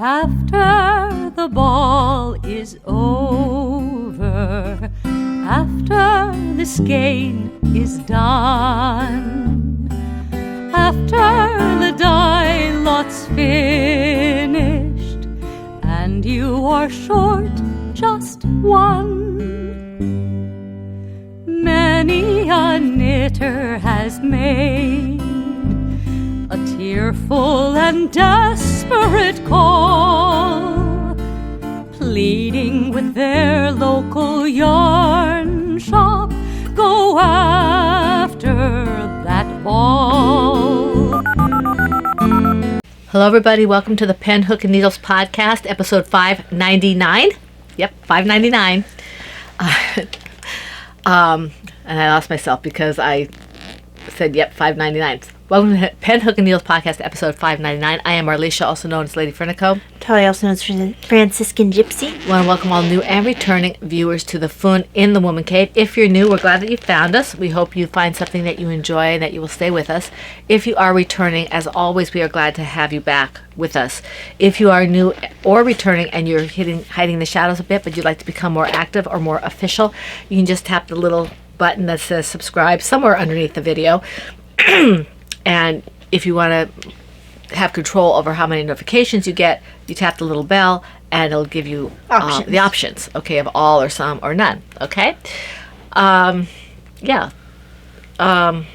After the ball is over, after the skein is done, after the die lot's finished, and you are short just one, many a knitter has made a tearful and desperate call, pleading with their local yarn shop, go after that ball. Hello everybody, welcome to the Pen, Hook, and Needles podcast, episode 599. Yep, 599. And I lost myself because I said, yep, 599. Welcome to Pen, Hook, and Needles podcast, episode 599. I am Marlisha, also known as Lady Frenico. Totally also known as Franciscan Gypsy. I want to welcome all new and returning viewers to the Fun in the Woman Cave. If you're new, we're glad that you found us. We hope you find something that you enjoy and that you will stay with us. If you are returning, as always, we are glad to have you back with us. If you are new or returning and you're hiding the shadows a bit, but you'd like to become more active or more official, you can just tap the little button that says subscribe somewhere underneath the video. And if you want to have control over how many notifications you get, you tap the little bell and it'll give you the options, okay, of all or some or none, okay? Yeah. That's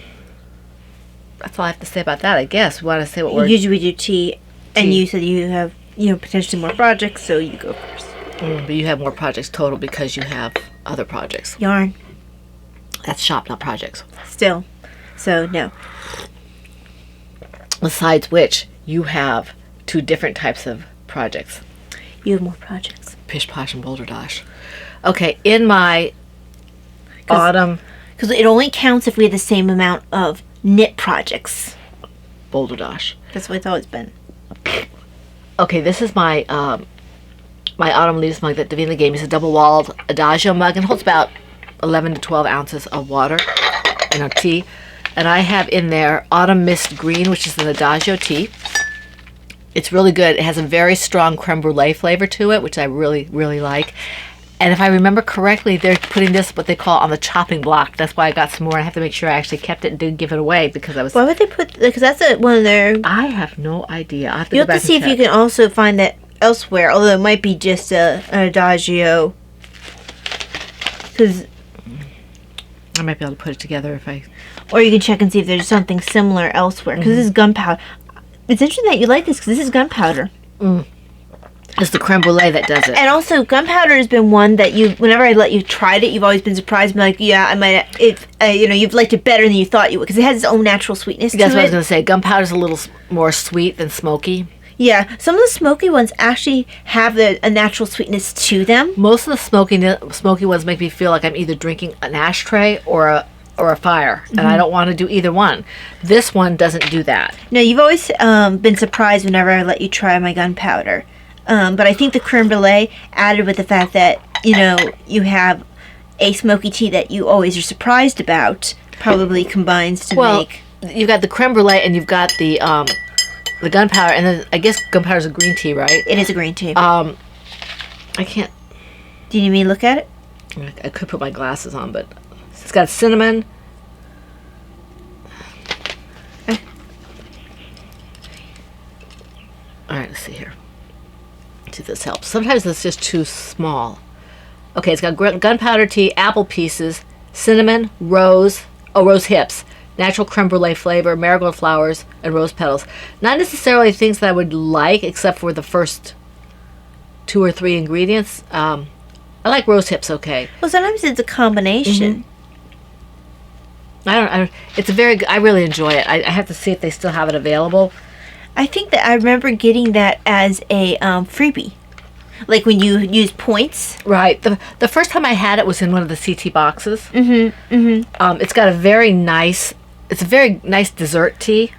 all I have to say about that, I guess. We want to say what we're... Usually we do tea, and you said you have, potentially more projects, so you go first. But you have more projects total because you have other projects. Yarn. That's shop, not projects. Still. So, no. Besides which, you have two different types of projects. You have more projects. Pish Posh and Boulder Dash. Okay, in my autumn... Because it only counts if we have the same amount of knit projects. Boulder Dash. That's what it's always been. Okay, this is my my autumn leaves mug that Davina gave me. It's a double-walled Adagio mug and holds about 11 to 12 ounces of water and tea. And I have in there Autumn Mist Green, which is an Adagio tea. It's really good. It has a very strong creme brulee flavor to it, which I really, really like. And if I remember correctly, they're putting this, what they call, on the chopping block. That's why I got some more. I have to make sure I actually kept it and didn't give it away because I was... Why would they put... Because that's one of their... I have no idea. I'll have to you have to see if you can also find that elsewhere, although it might be just an Adagio. Because... I might be able to put it together if I... Or you can check and see if there's something similar elsewhere. Because this is gunpowder. It's interesting that you like this because this is gunpowder. It's the creme brulee that does it. And also, gunpowder has been one that whenever I let you try it, you've always been surprised. And like, yeah, I might. You've liked it better than you thought you would because it has its own natural sweetness to it. That's what I was going to say. Gunpowder's a little more sweet than smoky. Yeah, some of the smoky ones actually have a natural sweetness to them. Most of the smoky ones make me feel like I'm either drinking an ashtray or a fire, and I don't want to do either one. This one doesn't do that. No, you've always been surprised whenever I let you try my gunpowder. But I think the creme brulee, added with the fact that, you have a smoky tea that you always are surprised about, probably combines to make... You've got the creme brulee and you've got the gunpowder, and then I guess gunpowder's a green tea, right? It is a green tea. I can't... Do you need me to look at it? I could put my glasses on, but... It's got cinnamon. Alright, let's see here. See if this helps. Sometimes it's just too small. Okay, it's got gunpowder tea, apple pieces, cinnamon, rose hips, natural creme brulee flavor, marigold flowers, and rose petals. Not necessarily things that I would like, except for the first 2 or 3 ingredients. I like rose hips okay. Well, sometimes it's a combination. It's a very good, I really enjoy it. I have to see if they still have it available. I think that I remember getting that as a freebie. Like when you use points. Right. The first time I had it was in one of the CT boxes. It's got a very nice dessert tea.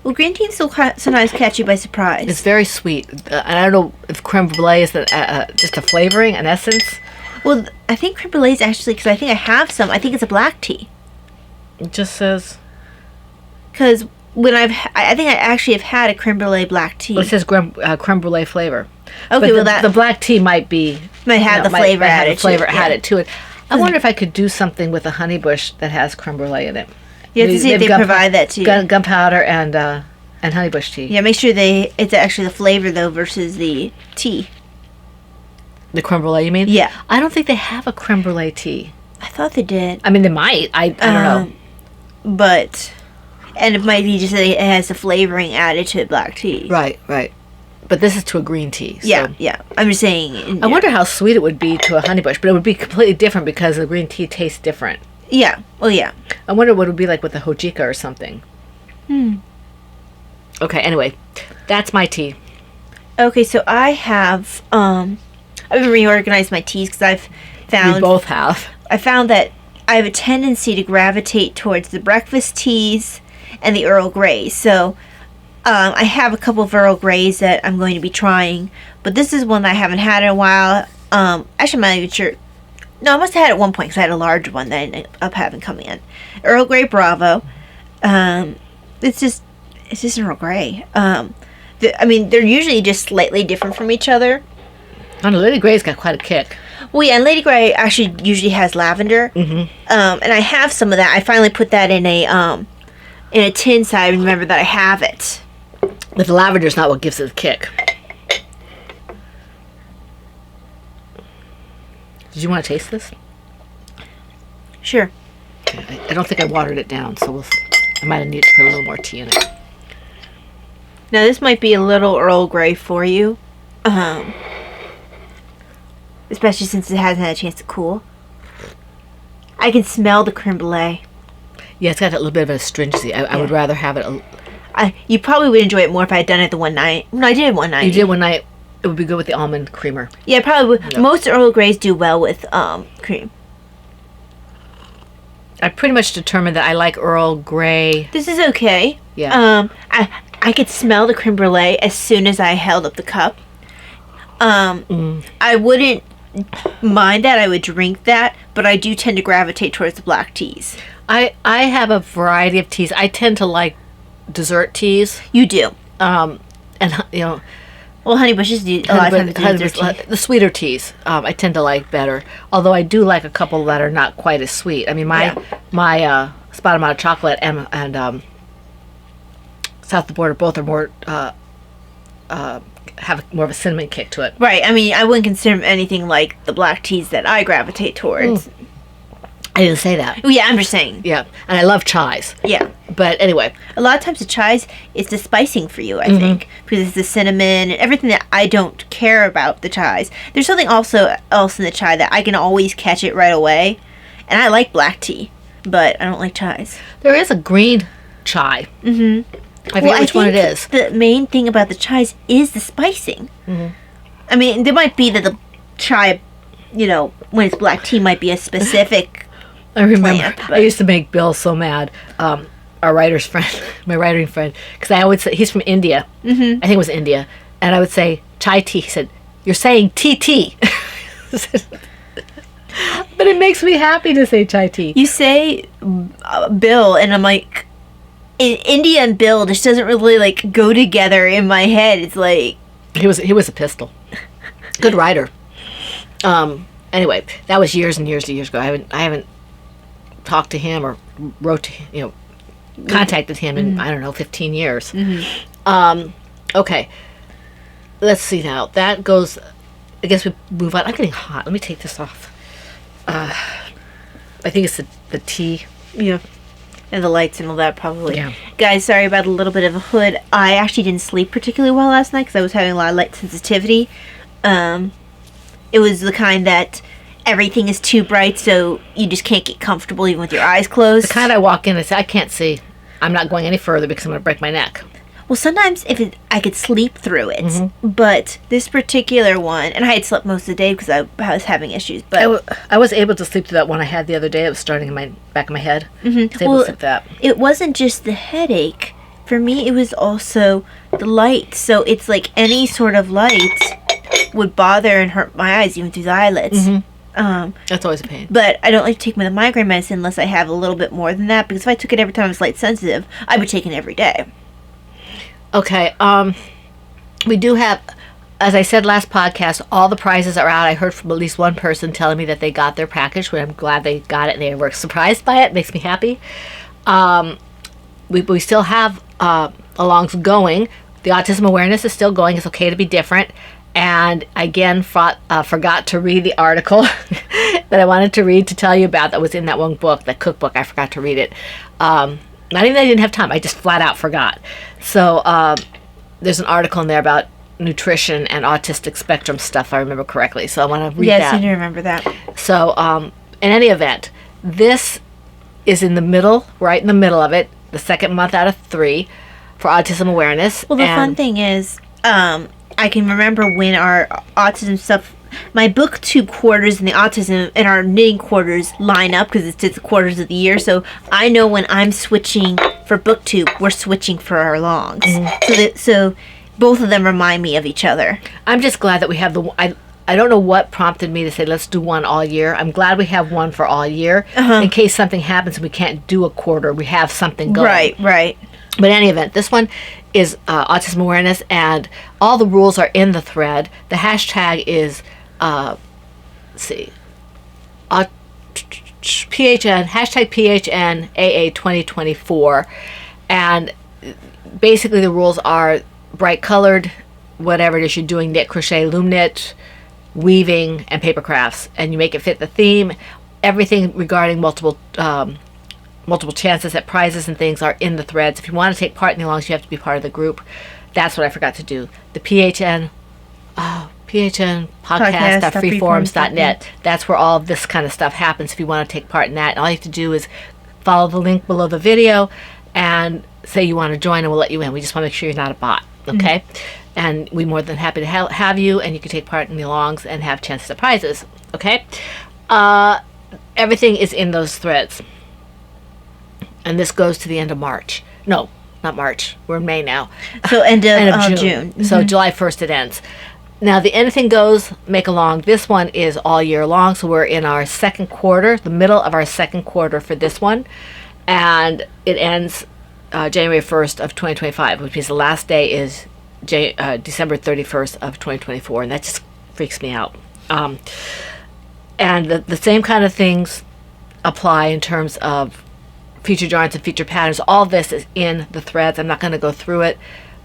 Well, green tea sometimes catch you by surprise. It's very sweet. I don't know if creme brulee is just a flavoring, an essence. Well, I think creme brulee is actually, because I think I have some, I think it's a black tea. It just says... Because I think I actually have had a creme brulee black tea. It says creme brulee flavor. Okay, But the black tea might have the flavor added to it. I wonder if I could do something with a honey bush that has creme brulee in it. You have to see if they provide that to you. Gunpowder and honey bush tea. Yeah, make sure it's actually the flavor though versus the tea. The creme brulee, you mean? Yeah. I don't think they have a creme brulee tea. I thought they did. I mean, they might. I don't know. And it might be just that it has the flavoring added to the black tea. Right. But this is to a green tea. So. Yeah. I'm just saying. I wonder how sweet it would be to a honey bush, but it would be completely different because the green tea tastes different. Yeah. Well, yeah. I wonder what it would be like with a hojika or something. Okay, anyway. That's my tea. Okay, so I have, I've reorganized my teas because I've found... We both have. I found that I have a tendency to gravitate towards the breakfast teas and the Earl Grey. So, I have a couple of Earl Greys that I'm going to be trying, but this is one that I haven't had in a while. Actually, I'm not even sure. No, I must have had it at one point because I had a large one that I ended up having come in. Earl Grey Bravo. It's just Earl Grey. They're usually just slightly different from each other. Oh, no, Lady Grey's got quite a kick. Well, yeah, and Lady Grey actually usually has lavender. And I have some of that. I finally put that in a tin so I remember that I have it. But the lavender's not what gives it a kick. Did you want to taste this? Sure. Okay, I don't think I watered it down, so I might have needed to put a little more tea in it. Now, this might be a little Earl Grey for you. Especially since it hasn't had a chance to cool. I can smell the creme brulee. Yeah, it's got a little bit of a astringency. I would rather have it... You probably would enjoy it more if I had done it the one night. No, I did it one night. You did one night. It would be good with the almond creamer. Yeah, probably would. Yep. Most Earl Greys do well with cream. I pretty much determined that I like Earl Grey. This is okay. Yeah. I could smell the creme brulee as soon as I held up the cup. I wouldn't mind that. I would drink that, but I do tend to gravitate towards the black teas. I have a variety of teas. I tend to like dessert teas. You do. And you know, well, honey bushes do a lot of times the sweeter teas. I tend to like better. Although I do like a couple that are not quite as sweet. I mean, my Spot Amount of Chocolate and South of the Border both are more have more of a cinnamon kick to it. Right. I mean, I wouldn't consider them anything like the black teas that I gravitate towards. I didn't say that. Oh, yeah, I'm just saying. Yeah, and I love chais. Yeah. But anyway. A lot of times the chais, it's the spicing for you, I think. Because it's the cinnamon and everything that I don't care about the chais. There's something else in the chai that I can always catch it right away. And I like black tea, but I don't like chais. There is a green chai. I forget which one it is. The main thing about the chais is the spicing. I mean, there might be that the chai, you know, when it's black tea might be a specific I remember I used to make Bill so mad, our writer's friend, my writing friend, because I always say, he's from India. I think it was India. And I would say, chai tea. He said, "You're saying TT." But it makes me happy to say chai tea. You say Bill, and I'm like, India and Bill just doesn't really, like, go together in my head. It's like... He was a pistol. Good writer. Anyway, that was years and years and years ago. I haven't talked to him or wrote to him, you know, contacted him in, I don't know, 15 years. Okay. Let's see now. That goes, I guess we move on. I'm getting hot. Let me take this off. I think it's the tea. Yeah. And the lights and all that, probably. Yeah. Guys, sorry about a little bit of a hood. I actually didn't sleep particularly well last night because I was having a lot of light sensitivity. It was the kind that everything is too bright, so you just can't get comfortable even with your eyes closed. The kind I walk in and say, I can't see. I'm not going any further because I'm going to break my neck. Well, sometimes I could sleep through it, but this particular one, and I had slept most of the day because I was having issues. But I was able to sleep through that one I had the other day. It was starting in my back of my head. I was able to sleep through that. It wasn't just the headache. For me, it was also the light. So it's like any sort of light would bother and hurt my eyes, even through the eyelids. That's always a pain. But I don't like to take my migraine medicine unless I have a little bit more than that, because if I took it every time I was light sensitive, I would take it every day. Okay, we do have, as I said last podcast, all the prizes are out. I heard from at least one person telling me that they got their package, which I'm glad they got it and they were surprised by it. Makes me happy. We still have alongs going. The autism awareness is still going. It's okay to be different. And again, forgot to read the article that I wanted to read to tell you about that was in that one book, that cookbook. I forgot to read it. Not even that I didn't have time. I just flat out forgot. So there's an article in there about nutrition and autistic spectrum stuff, if I remember correctly. So I want to read that. Yes, I do remember that. So in any event, this is in the middle, right in the middle of it, the second month out of 3 for autism awareness. Well, the fun thing is, I can remember when our autism stuff, my booktube quarters and the autism and our knitting quarters line up because it's just the quarters of the year. So I know when I'm switching for booktube, we're switching for our longs. So both of them remind me of each other. I'm just glad that we have I don't know what prompted me to say let's do one all year. I'm glad we have one for all year in case something happens and we can't do a quarter. We have something going. Right. But in any event, this one is autism awareness, and all the rules are in the thread. The hashtag is, PHN, hashtag PHN AA 2024. And basically the rules are bright colored, whatever it is you're doing, knit, crochet, loom knit, weaving, and paper crafts. And you make it fit the theme. Everything regarding multiple chances at prizes and things are in the threads. If you want to take part in the alongs, you have to be part of the group. That's what I forgot to do. The PHN podcast.freeforums.net. That's where all of this kind of stuff happens if you want to take part in that. And all you have to do is follow the link below the video and say you want to join and we'll let you in. We just want to make sure you're not a bot, okay? And we're more than happy to have you, and you can take part in the alongs and have chances at prizes, okay? Everything is in those threads. And this goes to the end of March. No, not March. We're in May now. So end of June. So July 1st it ends. Now the Anything Goes Make Along. This one is all year long. So we're in our second quarter, the middle of our second quarter for this one. And it ends January 1st of 2025, which means the last day is December 31st of 2024. And that just freaks me out. And the same kind of things apply in terms of featured yarns and featured patterns. All this is in the threads. I'm not going to go through it.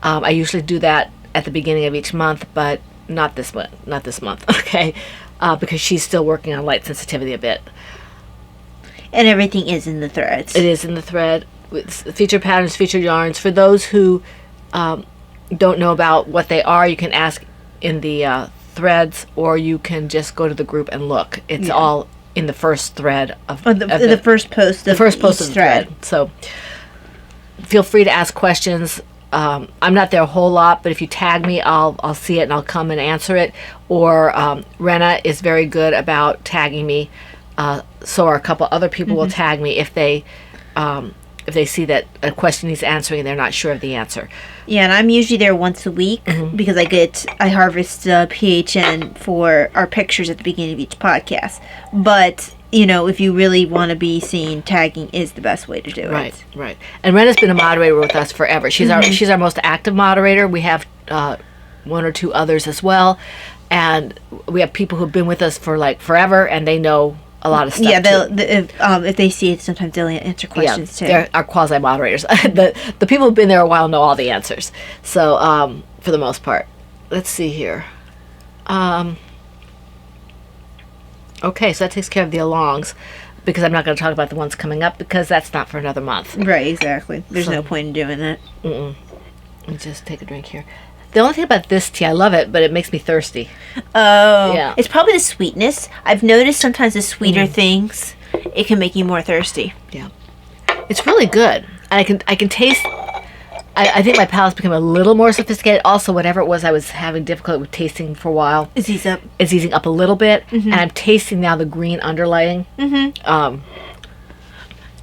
I usually do that at the beginning of each month, but not this month, okay? Because she's still working on light sensitivity a bit. And everything is in the threads. It is in the thread. With featured patterns, featured yarns. For those who don't know about what they are, you can ask in the threads, or you can just go to the group and look. It's all in the first thread of the first post of the thread. So feel free to ask questions. I'm not there a whole lot, but if you tag me, I'll see it and I'll come and answer it. Or Rena is very good about tagging me. So are a couple other people will tag me if they see that a question needs answering and they're not sure of the answer. Yeah, and I'm usually there once a week because I harvest PHN for our pictures at the beginning of each podcast. But, if you really want to be seen, tagging is the best way to do it. Right. And Rena's been a moderator with us forever. She's our most active moderator. We have one or two others as well. And we have people who've been with us for forever, and they know a lot of stuff. Yeah, if they see it, sometimes they'll answer questions too. They're our quasi moderators. the people who've been there a while know all the answers. So for the most part, let's see here. Okay, so that takes care of the alongs, because I'm not going to talk about the ones coming up because that's not for another month. Right, exactly. There's no point in doing that. Let me just take a drink here. The only thing about this tea, I love it, but it makes me thirsty. Oh. Yeah. It's probably the sweetness. I've noticed sometimes the sweeter things, it can make you more thirsty. Yeah. It's really good. I can taste... I think my palate's become a little more sophisticated. Also, whatever it was I was having difficulty with tasting for a while. It's easing up a little bit. And I'm tasting now the green underlaying.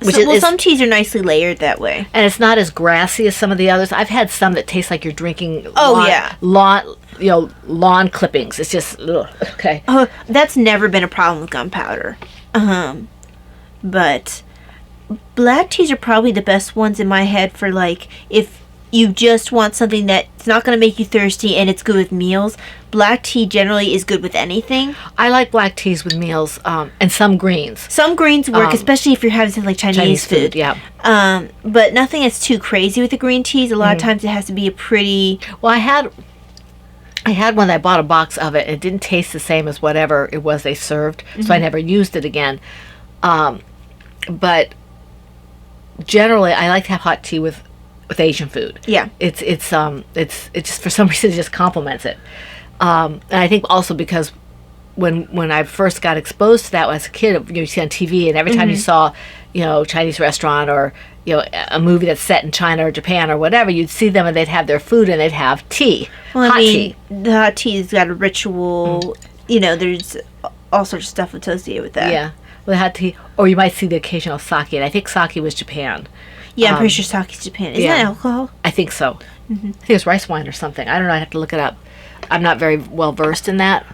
Some teas are nicely layered that way. And it's not as grassy as some of the others. I've had some that taste like you're drinking lawn clippings. It's just ugh, okay. Oh, that's never been a problem with gunpowder. But black teas are probably the best ones in my head for like if you just want something that's not going to make you thirsty and it's good with meals. Black tea generally is good with anything. I like black teas with meals, and some greens. Some greens work, especially if you're having something like Chinese food. Yeah. But nothing that's too crazy with the green teas. A lot of times it has to be a pretty... Well, I had one that I bought a box of it. It didn't taste the same as whatever it was they served, so I never used it again. But generally, I like to have hot tea with Asian food. Yeah. It's just for some reason it just complements it. And I think also because when I first got exposed to that as a kid, you see on TV, and every time you saw, Chinese restaurant or a movie that's set in China or Japan or whatever, you'd see them and they'd have their food and they'd have tea, hot tea. The hot tea's got a ritual. There's all sorts of stuff associated with that. Yeah, well, the hot tea, or you might see the occasional sake, and I think sake was Japan. Yeah, I'm pretty sure sake's Japan. Isn't that alcohol? I think so. I think it's rice wine or something. I don't know. I'd have to look it up. I'm not very well versed in that.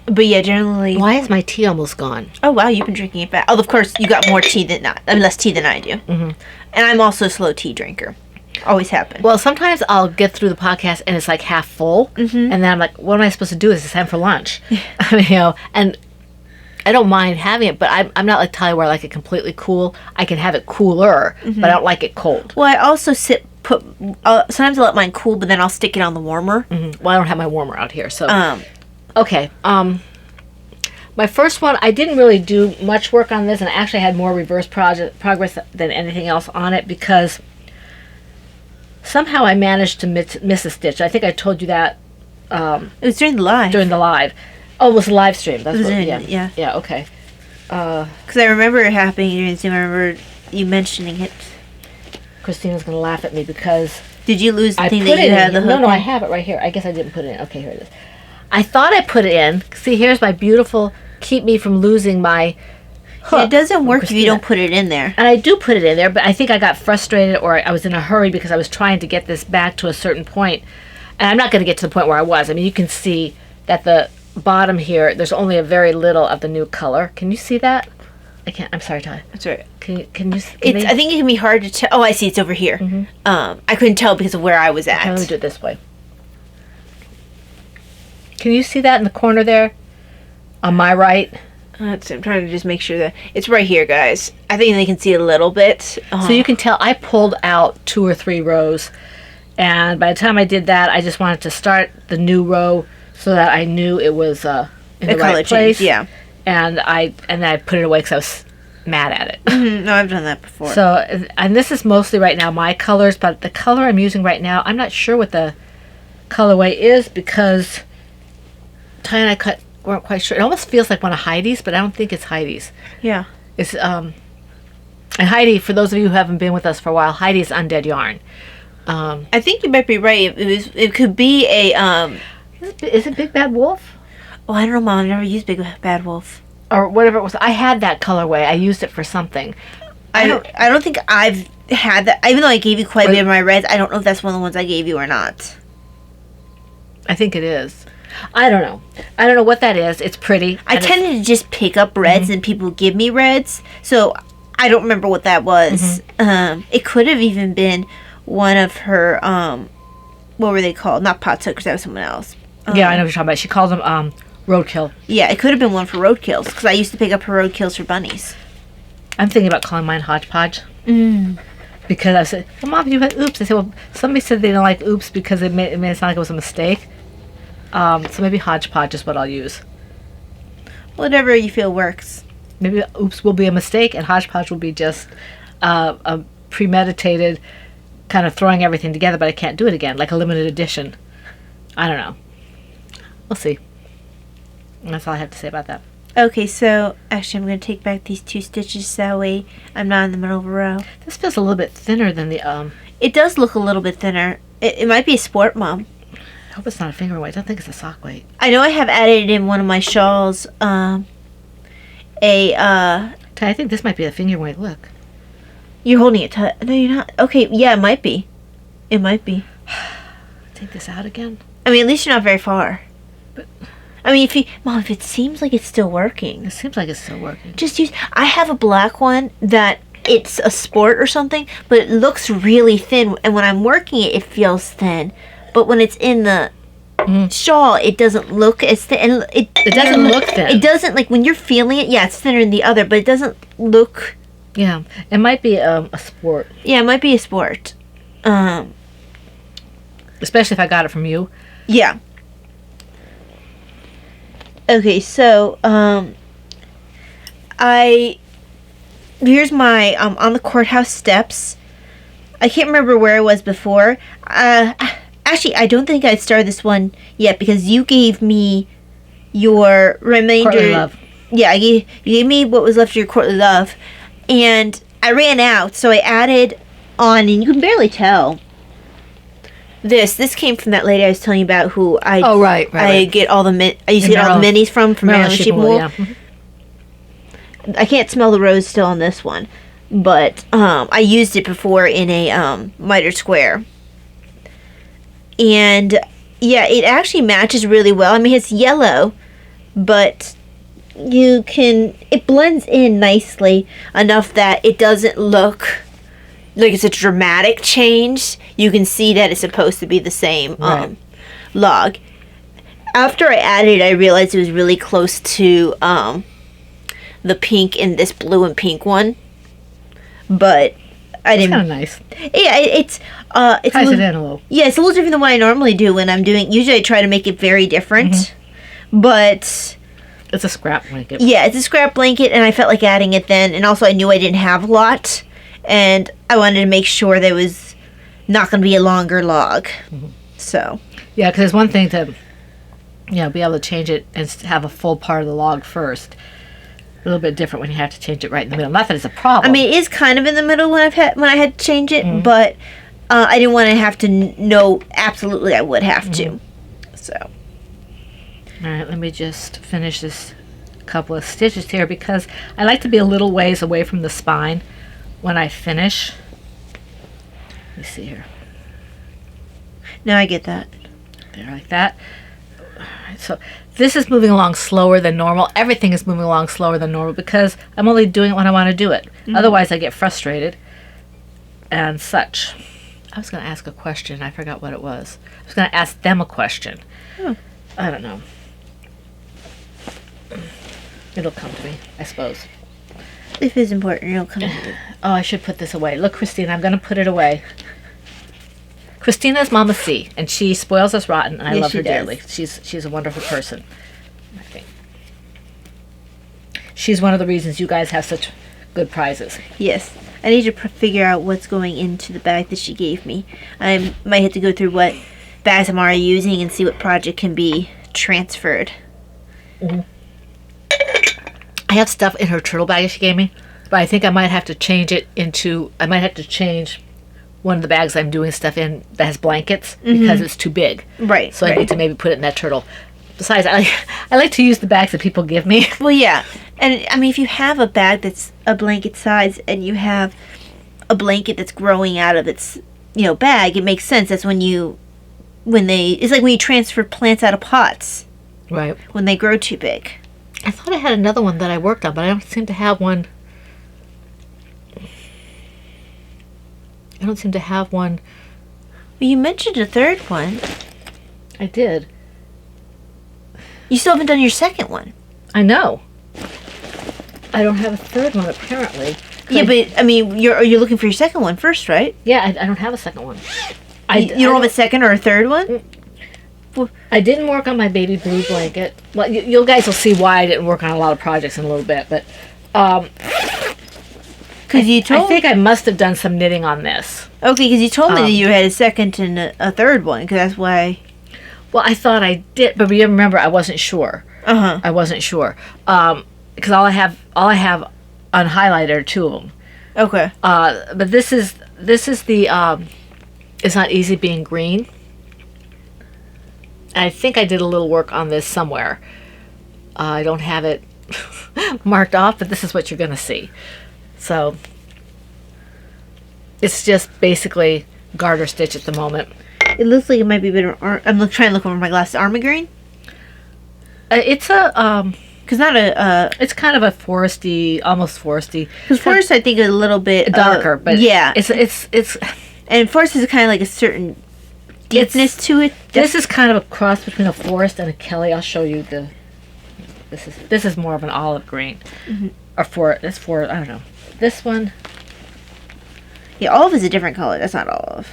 But yeah, generally... Why is my tea almost gone? Oh, wow, you've been drinking it fast. Oh, of course, you got more tea than less tea than I do. And I'm also a slow tea drinker. Always happen. Well, sometimes I'll get through the podcast and it's like half full. And then I'm like, what am I supposed to do? It's time for lunch. And I don't mind having it, but I'm not like Talia where I like it completely cool. I can have it cooler, but I don't like it cold. Well, I also sometimes I let mine cool, but then I'll stick it on the warmer. Well, I don't have my warmer out here, so... Okay. My first one, I didn't really do much work on this, and I actually had more reverse progress than anything else on it because somehow I managed to miss a stitch. I think I told you that. It was during the live. Oh, it was a live stream. That's yeah. Yeah, okay. Because I remember it happening during Zoom. I remember you mentioning it. Christina's going to laugh at me because... Did you lose the thing that you had the hook? No, I have it right here. I guess I didn't put it in. Okay, here it is. I thought I put it in. See, here's my beautiful keep me from losing my hook. It doesn't work if you don't put it in there. And I do put it in there, but I think I got frustrated or I was in a hurry because I was trying to get this back to a certain point. And I'm not going to get to the point where I was. I mean, you can see that the bottom here, there's only a very little of the new color. Can you see that? I can't. I'm sorry, Ty. That's right. Can you? I think it can be hard to tell. Oh, I see. It's over here. I couldn't tell because of where I was at. Okay, let me do it this way. Can you see that in the corner there? On my right? I'm trying to just make sure that... It's right here, guys. I think they can see a little bit. So you can tell I pulled out 2 or 3 rows. And by the time I did that, I just wanted to start the new row so that I knew it was in the right place. Yeah. And then I put it away because I was mad at it. No, I've done that before. So, and this is mostly right now my colors, but the color I'm using right now, I'm not sure what the colorway is because... Ty and I weren't quite sure. It almost feels like one of Heidi's, but I don't think it's Heidi's. Yeah. It's and Heidi, for those of you who haven't been with us for a while, Heidi's Undead Yarn. I think you might be right. It could be a Is it Big Bad Wolf? Oh, I don't know, Mom. I've never used Big Bad Wolf. Or whatever it was. I had that colorway. I used it for something. I don't think I've had that. Even though I gave you quite a bit of my reds, I don't know if that's one of the ones I gave you or not. I think it is. I don't know. I don't know what that is. It's pretty. I tended to just pick up reds and people give me reds. So I don't remember what that was. It could have even been one of her, what were they called? Not pot soakers, that was someone else. Yeah, I know what you're talking about. She called them roadkill. Yeah, it could have been one for roadkills because I used to pick up her roadkills for bunnies. I'm thinking about calling mine hodgepodge. Because I said, well, Mom, you had oops. I said, well, somebody said they don't like oops because it made it sound like it was a mistake. So maybe hodgepodge is what I'll use. Whatever you feel works. Maybe oops will be a mistake and hodgepodge will be just a premeditated kind of throwing everything together, but I can't do it again, like a limited edition. I don't know. We'll see. That's all I have to say about that. Okay, so actually I'm going to take back these 2 stitches so that way I'm not in the middle of a row. This feels a little bit thinner than the... It does look a little bit thinner. It might be a sport, Mom. I hope it's not a finger weight. I don't think it's a sock weight. I know I have added in one of my shawls I think this might be a finger weight. Look. You're holding it tight. No, you're not. Okay, yeah, it might be. It might be. take this out again? I mean, at least you're not very far. But I mean, if it seems like it's still working, it seems like it's still working. just use. I have a black one that it's a sport or something, but it looks really thin, and when I'm working it, it feels thin. But when it's in the shawl, it doesn't look as thin. And it doesn't look thin. It doesn't, like, when you're feeling it, yeah, it's thinner than the other, but it doesn't look. Yeah, it might be a sport. Yeah, it might be a sport. Especially if I got it from you. Yeah. Okay, so here's my on the courthouse steps. I can't remember where I was before. Actually, I don't think I started this one yet because you gave me your remainder. Courtly love. Yeah, you gave me what was left of your courtly love, and I ran out, so I added on, and you can barely tell. This came from that lady I was telling you about, who I get all the I used to get all the minis from Maryland Sheep and Wool. Yeah. I can't smell the rose still on this one, but I used it before in a miter square, and yeah, it actually matches really well. I mean, it's yellow, but it blends in nicely enough that it doesn't look like it's a dramatic change. You can see that it's supposed to be the same log. After I added it, I realized it was really close to the pink in this blue and pink one, but I didn't. It's kind of nice. Yeah, it's Ties it in a little. Yeah, it's a little different than what I normally do when I'm doing. Usually, I try to make it very different, but it's a scrap blanket. Yeah, it's a scrap blanket, and I felt like adding it then, and also I knew I didn't have a lot, and I wanted to make sure that it was not going to be a longer log. So yeah, because it's one thing to be able to change it and have a full part of the log first. A little bit different when you have to change it right in the middle. Not that it's a problem. I mean, it is kind of in the middle when I had to change it, but I didn't want to have to know absolutely I would have to. So, all right, let me just finish this couple of stitches here because I like to be a little ways away from the spine when I finish. Let me see here. Now I get that. There, like that. All right, so this is moving along slower than normal. Everything is moving along slower than normal because I'm only doing it when I want to do it. Otherwise, I get frustrated and such. I was going to ask a question. I forgot what it was. I was going to ask them a question. I don't know. It'll come to me, I suppose. If it's important, it'll come to me. Oh, I should put this away. Look, Christina, I'm going to put it away. Christina is Mama C, and she spoils us rotten, and I love her dearly. She's a wonderful person, I think. She's one of the reasons you guys have such good prizes. Yes. I need to figure out what's going into the bag that she gave me. I might have to go through what bags I'm already using and see what project can be transferred. I have stuff in her turtle bag she gave me, but I think I might have to change it into... I might have to change one of the bags I'm doing stuff in that has blankets because it's too big. Right. So I need to maybe put it in that turtle. Besides, I like to use the bags that people give me. Well, yeah. And, I mean, if you have a bag that's a blanket size and you have a blanket that's growing out of its, bag, it makes sense. That's it's like when you transfer plants out of pots. Right. When they grow too big. I thought I had another one that I worked on, but I don't seem to have one. Well, you mentioned a third one. I did. You still haven't done your second one. I know. I don't have a third one, apparently. Yeah, but, I mean, you're looking for your second one first, right? Yeah, I don't have a second one. You don't have a second or a third one? I didn't work on my baby blue blanket. Well, you guys will see why I didn't work on a lot of projects in a little bit, but I think I must have done some knitting on this. Okay, because you told me that you had a second and a third one, because that's why. Well, I thought I did, but remember, I wasn't sure. I wasn't sure because all I have unhighlighted are two of them. Okay. But this is the It's Not Easy Being Green. I think I did a little work on this somewhere. I don't have it marked off, but this is what you're going to see. So it's just basically garter stitch at the moment. It looks like it might be a bit of, I'm trying to look over my glasses. Army green? It's a Because not a, it's kind of a foresty, almost foresty. because forest I think is a little bit Darker, but yeah. it's And forest is kind of like a certain deepness to it. this is kind of a cross between a forest and a Kelly. I'll show you this is more of an olive green, or I don't know. This one, Yeah, olive is a different color. That's not olive.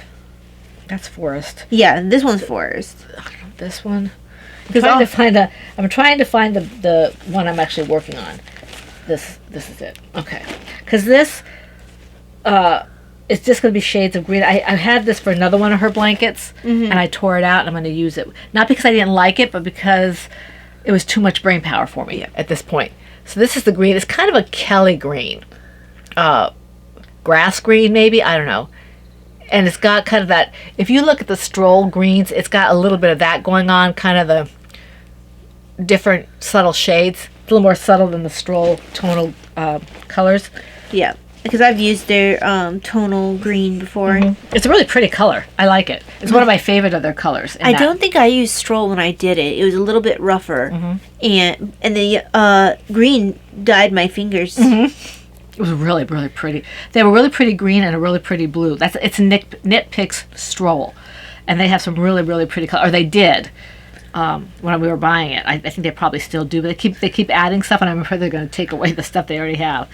that's forest. Yeah, this one's forest. This one, I'm 'Cause trying to find the one I'm actually working on. This is it. Okay, because this it's just going to be shades of green. I had this for another one of her blankets, and I tore it out, and I'm going to use it. Not because I didn't like it, but because it was too much brain power for me at this point. So this is the green. It's kind of a Kelly green. Grass green, maybe? I don't know. And it's got kind of that, if you look at the stroll greens, it's got a little bit of that going on, kind of the different subtle shades. It's a little more subtle than the stroll tonal colors. Yeah, because I've used their tonal green before. It's a really pretty color. I like it. It's one of my favorite of their colors. I don't think I used stroll when I did it. It was a little bit rougher, and the green dyed my fingers. It was really, really pretty. They have a really pretty green and a really pretty blue. It's Nitpick's Stroll, and they have some really, really pretty color. Or they did when we were buying it. I think they probably still do, but they keep adding stuff, and I'm afraid they're going to take away the stuff they already have.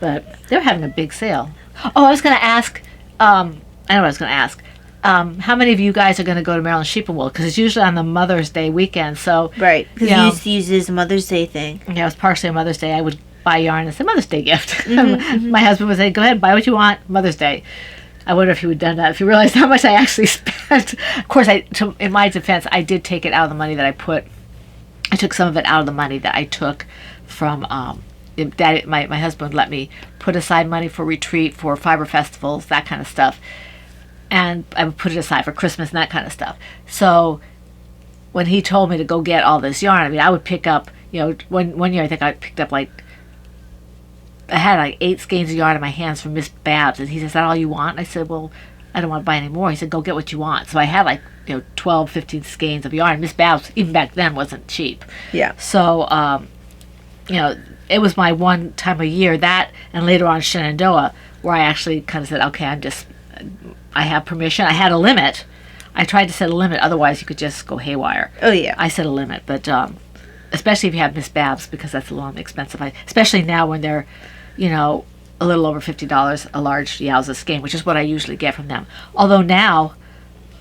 But they're having a big sale. Oh, I was going to ask. I know what I was going to ask. How many of you guys are going to go to Maryland Sheep and Wool? Because it's usually on the Mother's Day weekend. So Right, because you used to use it as a Mother's Day thing. Yeah, it was partially a Mother's Day. I would buy yarn as a Mother's Day gift. My husband would say, "Go ahead, buy what you want, Mother's Day." I wonder if he would have done that if he realized how much I actually spent. Of course, in my defense, I did take it out of the money that I took some of it out of the money that I took from Daddy. My husband let me put aside money for retreat, for fiber festivals, that kind of stuff, and I would put it aside for Christmas and that kind of stuff. So when he told me to go get all this yarn, I mean, I would pick up. One year I think I picked up I had 8 skeins of yarn in my hands from Miss Babs, and he said, "Is that all you want?" And I said, "Well, I don't want to buy any more." He said, "Go get what you want." So I had 12, 15 skeins of yarn. Miss Babs, even back then, wasn't cheap. Yeah. So, it was my one time a year, that, and later on Shenandoah, where I actually kind of said, "Okay, I have permission." I had a limit. I tried to set a limit, otherwise you could just go haywire. Oh, yeah. I set a limit, but especially if you have Miss Babs, because that's a little expensive. Especially now when they're, a little over $50 a large Yowza skein, which is what I usually get from them. Although now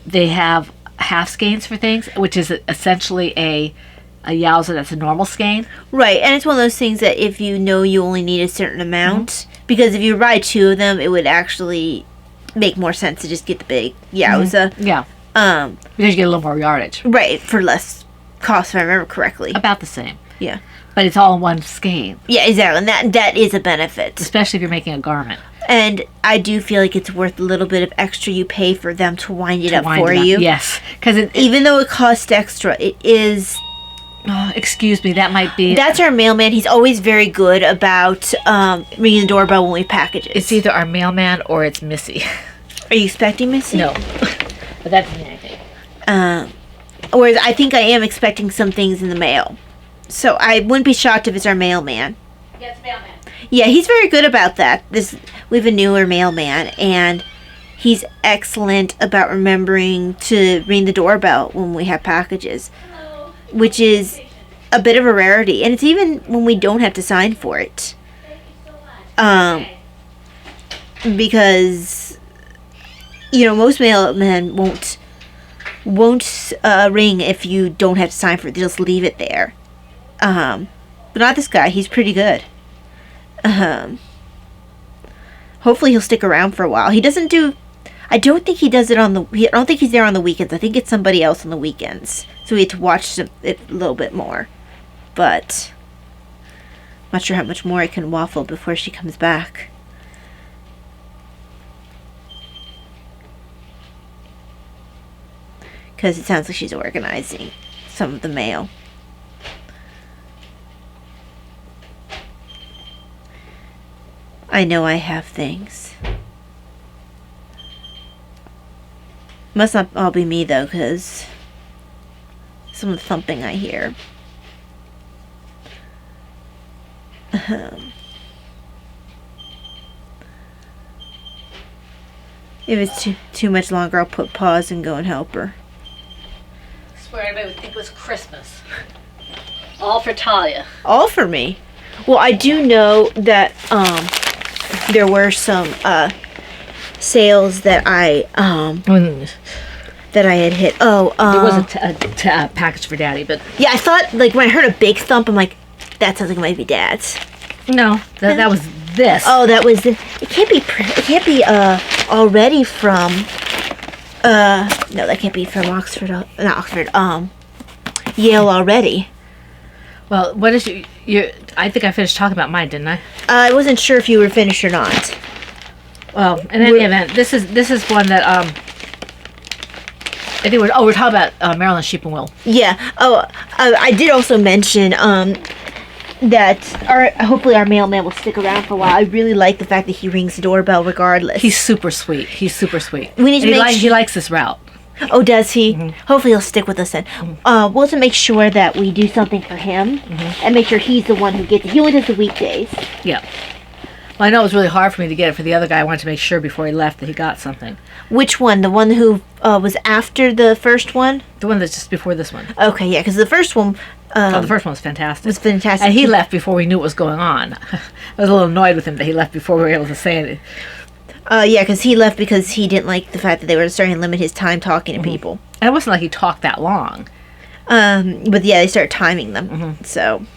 they have half skeins for things, which is essentially a Yowza that's a normal skein. Right, and it's one of those things that if you only need a certain amount, because if you buy 2 of them, it would actually make more sense to just get the big Yowza. Yeah. Because you get a little more yardage. Right, for less cost, if I remember correctly. About the same. Yeah. But it's all in one skein. Yeah, exactly. And that is a benefit. Especially if you're making a garment. And I do feel like it's worth a little bit of extra you pay for them to wind it up for you. Yes. Because even though it costs extra, it is... Oh, excuse me, that might be... That's our mailman. He's always very good about ringing the doorbell when we package it. It's either our mailman or it's Missy. Are you expecting Missy? No. But that doesn't mean anything. Whereas I think I am expecting some things in the mail. So I wouldn't be shocked if it's our mailman. Yeah, it's mailman. Yeah, he's very good about that. We have a newer mailman, and he's excellent about remembering to ring the doorbell when we have packages. Hello. Which is a bit of a rarity. And it's even when we don't have to sign for it. Thank you so much. Because, most mailmen won't ring if you don't have to sign for it. They just leave it there. But not this guy. He's pretty good. Hopefully he'll stick around for a while. He doesn't do... I don't think he does it I don't think he's there on the weekends. I think it's somebody else on the weekends. So we have to watch it a little bit more. But I'm not sure how much more I can waffle before she comes back. Because it sounds like she's organizing some of the mail. I know I have things. Must not all be me though, because some of the thumping I hear. If it's too much longer, I'll put pause and go and help her. I swear everybody would think it was Christmas. All for Talia. All for me. Well, I do know that there were some sales that I had hit. Oh, there was a package for Daddy, but yeah, I thought like when I heard a big thump, I'm like, that sounds like it might be Dad's. no, that was this. Oh, that was it. Can't be. It can't be already from. No, that can't be from Oxford. Not Oxford. Yale already. Well, what is your? I think I finished talking about mine, didn't I? I wasn't sure if you were finished or not. Well, in any event, this is one that I think we're talking about Maryland Sheep and Wool. Yeah. Oh, I did also mention that hopefully our mailman will stick around for a while. I really like the fact that he rings the doorbell regardless. He's super sweet. We need to he likes this route. Oh, does he? Mm-hmm. Hopefully he'll stick with us then. Mm-hmm. We'll have to make sure that we do something for him and make sure he's the one who gets it. He only does the weekdays. Yeah. Well, I know it was really hard for me to get it for the other guy. I wanted to make sure before he left that he got something. Which one? The one who was after the first one? The one that's just before this one. Okay, yeah, because the first one... the first one was fantastic. It was fantastic. And he left before we knew what was going on. I was a little annoyed with him that he left before we were able to say it. Yeah, because he left because he didn't like the fact that they were starting to limit his time talking to people. And it wasn't like he talked that long. But yeah, they started timing them. So...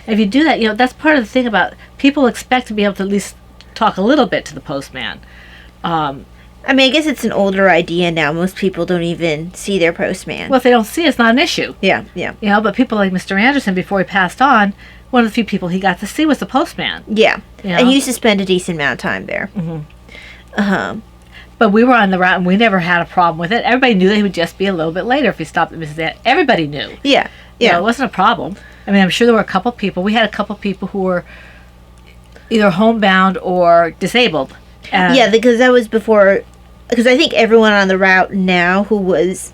If you do that, that's part of the thing about people expect to be able to at least talk a little bit to the postman. I mean, I guess it's an older idea now. Most people don't even see their postman. Well, if they don't see it, it's not an issue. Yeah. But people like Mr. Anderson, before he passed on, one of the few people he got to see was the postman. Yeah. And he used to spend a decent amount of time there. But we were on the route, and we never had a problem with it. Everybody knew that he would just be a little bit later if he stopped at Mrs. Anderson. Everybody knew. Yeah. It wasn't a problem. I mean, I'm sure there were a couple people. We had a couple people who were either homebound or disabled. Yeah, because that was before... Because I think everyone on the route now most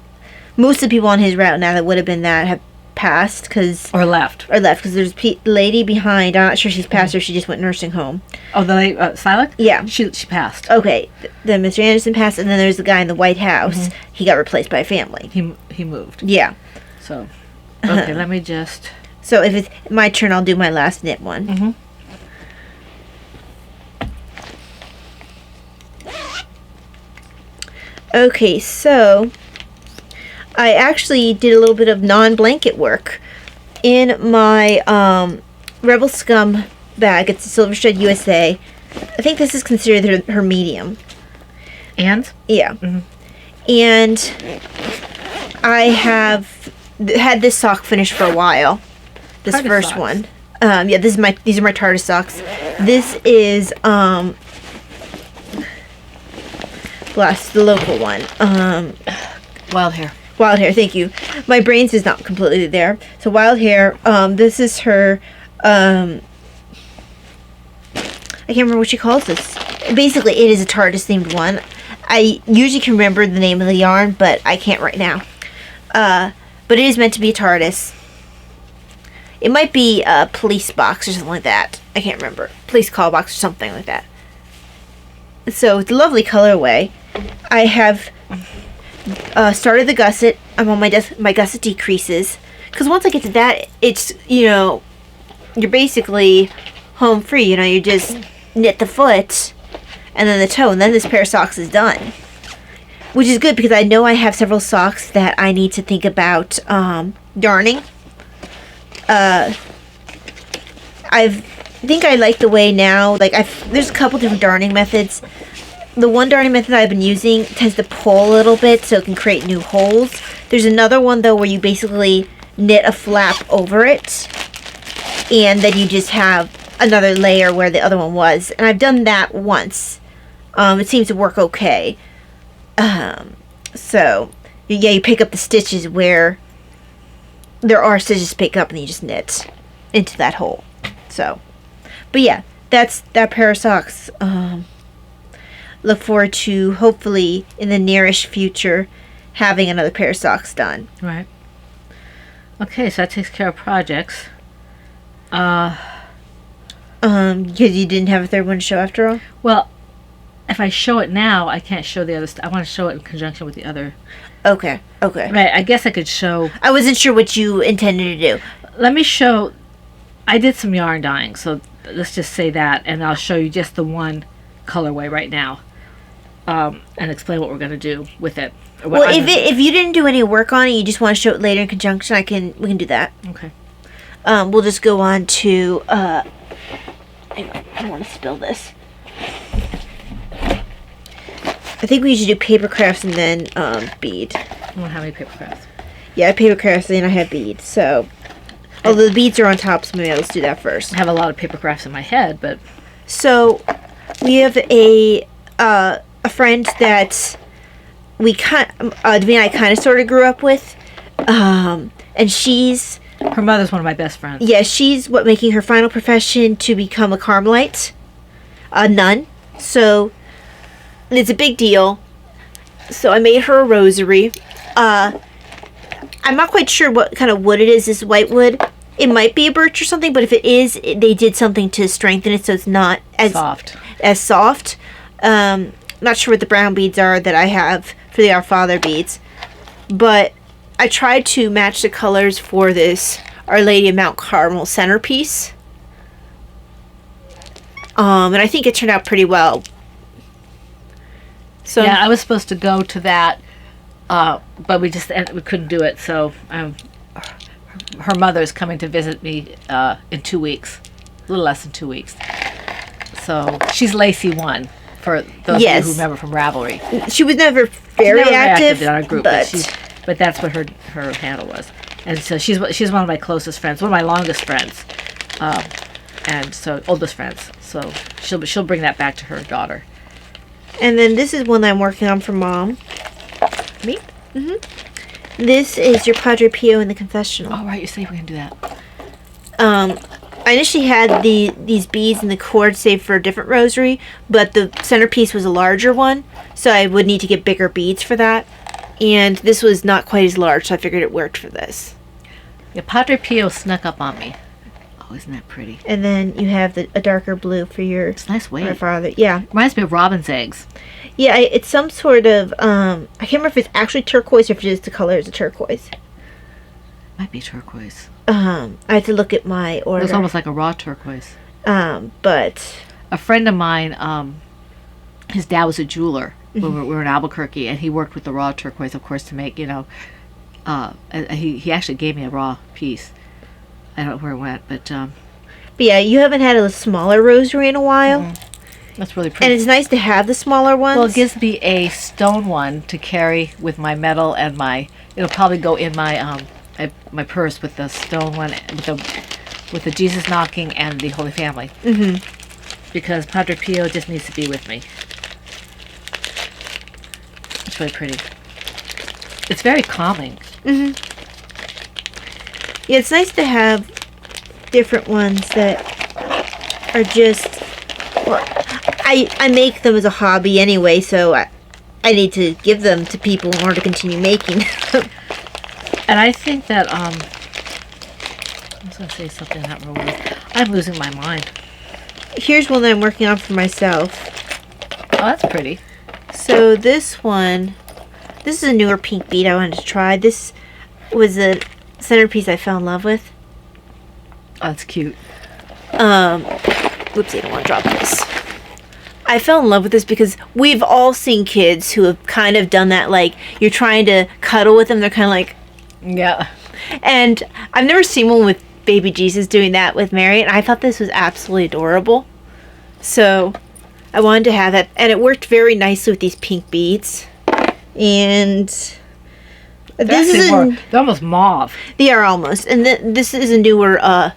of the people on his route now that would have been that have passed. Or left. Because there's a lady behind. I'm not sure she's passed or she just went nursing home. Oh, the lady, Silik? Yeah. She passed. Okay. Then Mr. Anderson passed, and then there's the guy in the White House. He got replaced by a family. He moved. Yeah. So, okay, let me just... So if it's my turn, I'll do my last knit one. Okay, so I actually did a little bit of non-blanket work in my Rebel Scum bag. It's a Silver Stud USA. I think this is considered her medium. And? Yeah. And I have had this sock finished for a while. This TARDIS first socks. one. Yeah, these are my TARDIS socks. This is the local one. Wild Hair. Wild Hair, thank you. My brain's is not completely there. So Wild Hair, this is her I can't remember what she calls this. Basically, it is a TARDIS themed one. I usually can remember the name of the yarn, but I can't right now. But it is meant to be a TARDIS. It might be a police box or something like that. I can't remember. Police call box or something like that. So it's a lovely colorway. I have started the gusset. I'm on my gusset decreases. Because once I get to that, it's, you're basically home free. You just knit the foot and then the toe. And then this pair of socks is done. Which is good because I know I have several socks that I need to think about darning. I think I like the way now, there's a couple different darning methods. The one darning method I've been using tends to pull a little bit so it can create new holes. There's another one though where you basically knit a flap over it and then you just have another layer where the other one was. And I've done that once. It seems to work okay. So, yeah, you pick up the stitches where there are stitches to pick up and you just knit into that hole. So, but yeah, that's that pair of socks. look forward to, hopefully, in the nearish future, having another pair of socks done. Right. Okay, so that takes care of projects. Because you didn't have a third one to show after all? Well, if I show it now, I can't show the other stuff. I want to show it in conjunction with the other. Okay. Right, I guess I could show. I wasn't sure what you intended to do. Let me show. I did some yarn dyeing, so let's just say that, and I'll show you just the one colorway right now, and explain what we're going to do with it. Well, if you didn't do any work on it, you just want to show it later in conjunction, we can do that. Okay. We'll just go on to. I don't want to spill this. I think we usually do paper crafts and then bead. I don't have any paper crafts. Yeah, paper crafts and then I have beads. So, although the beads are on top, so maybe let's do that first. I have a lot of paper crafts in my head, but so we have a friend that Davina and I kind of sort of grew up with, and she's. Her mother's one of my best friends. Yeah, she's making her final profession to become a Carmelite, a nun. So it's a big deal. So I made her a rosary. I'm not quite sure what kind of wood it is. This white wood. It might be a birch or something, but if it is, they did something to strengthen it so it's not as soft. Not sure what the brown beads are that I have for the Our Father beads, but I tried to match the colors for this Our Lady of Mount Carmel centerpiece. And I think it turned out pretty well. So yeah, I was supposed to go to that, but we couldn't do it. So her mother's coming to visit me in 2 weeks, a little less than 2 weeks. So she's Lacey 1 for those of you who remember from Ravelry. She was never very active in our group, but that's what her handle was. And so she's one of my closest friends, one of my longest friends, and so oldest friends. So she'll bring that back to her daughter. And then this is one that I'm working on for Mom. Me? Mm-hmm. This is your Padre Pio in the confessional. Oh right, you said we can do that. I initially had these beads and the cord saved for a different rosary, but the centerpiece was a larger one, so I would need to get bigger beads for that. And this was not quite as large, so I figured it worked for this. Yeah, Padre Pio snuck up on me. Oh, isn't that pretty? And then you have a darker blue for your... It's nice weight. Our Father. Yeah. Reminds me of robin's eggs. Yeah, it's some sort of... I can't remember if it's actually turquoise or if just the color is a turquoise. Might be turquoise. I have to look at my order. It's almost like a raw turquoise. But... A friend of mine, his dad was a jeweler. When we were in Albuquerque, and he worked with the raw turquoise, of course, to make, he actually gave me a raw piece. I don't know where it went, but yeah, you haven't had a smaller rosary in a while. That's really pretty. And it's nice to have the smaller ones. Well, it gives me a stone one to carry with my medal and it'll probably go in my my purse with the stone one, with the Jesus knocking and the Holy Family. Because Padre Pio just needs to be with me. It's really pretty. It's very calming. Yeah, it's nice to have different ones that are just... Well, I make them as a hobby anyway, so I need to give them to people in order to continue making them. And I think that, I was going to say something not real well. I'm losing my mind. Here's one that I'm working on for myself. Oh, that's pretty. So this one, this is a newer pink bead I wanted to try. This was a centerpiece I fell in love with. Oh, that's cute. Whoopsie, I don't want to drop this. I fell in love with this because we've all seen kids who have kind of done that, like, you're trying to cuddle with them, they're kind of like... Yeah. And I've never seen one with baby Jesus doing that with Mary, and I thought this was absolutely adorable. So... I wanted to have that, and it worked very nicely with these pink beads. And they're almost mauve. They are almost, and this is a newer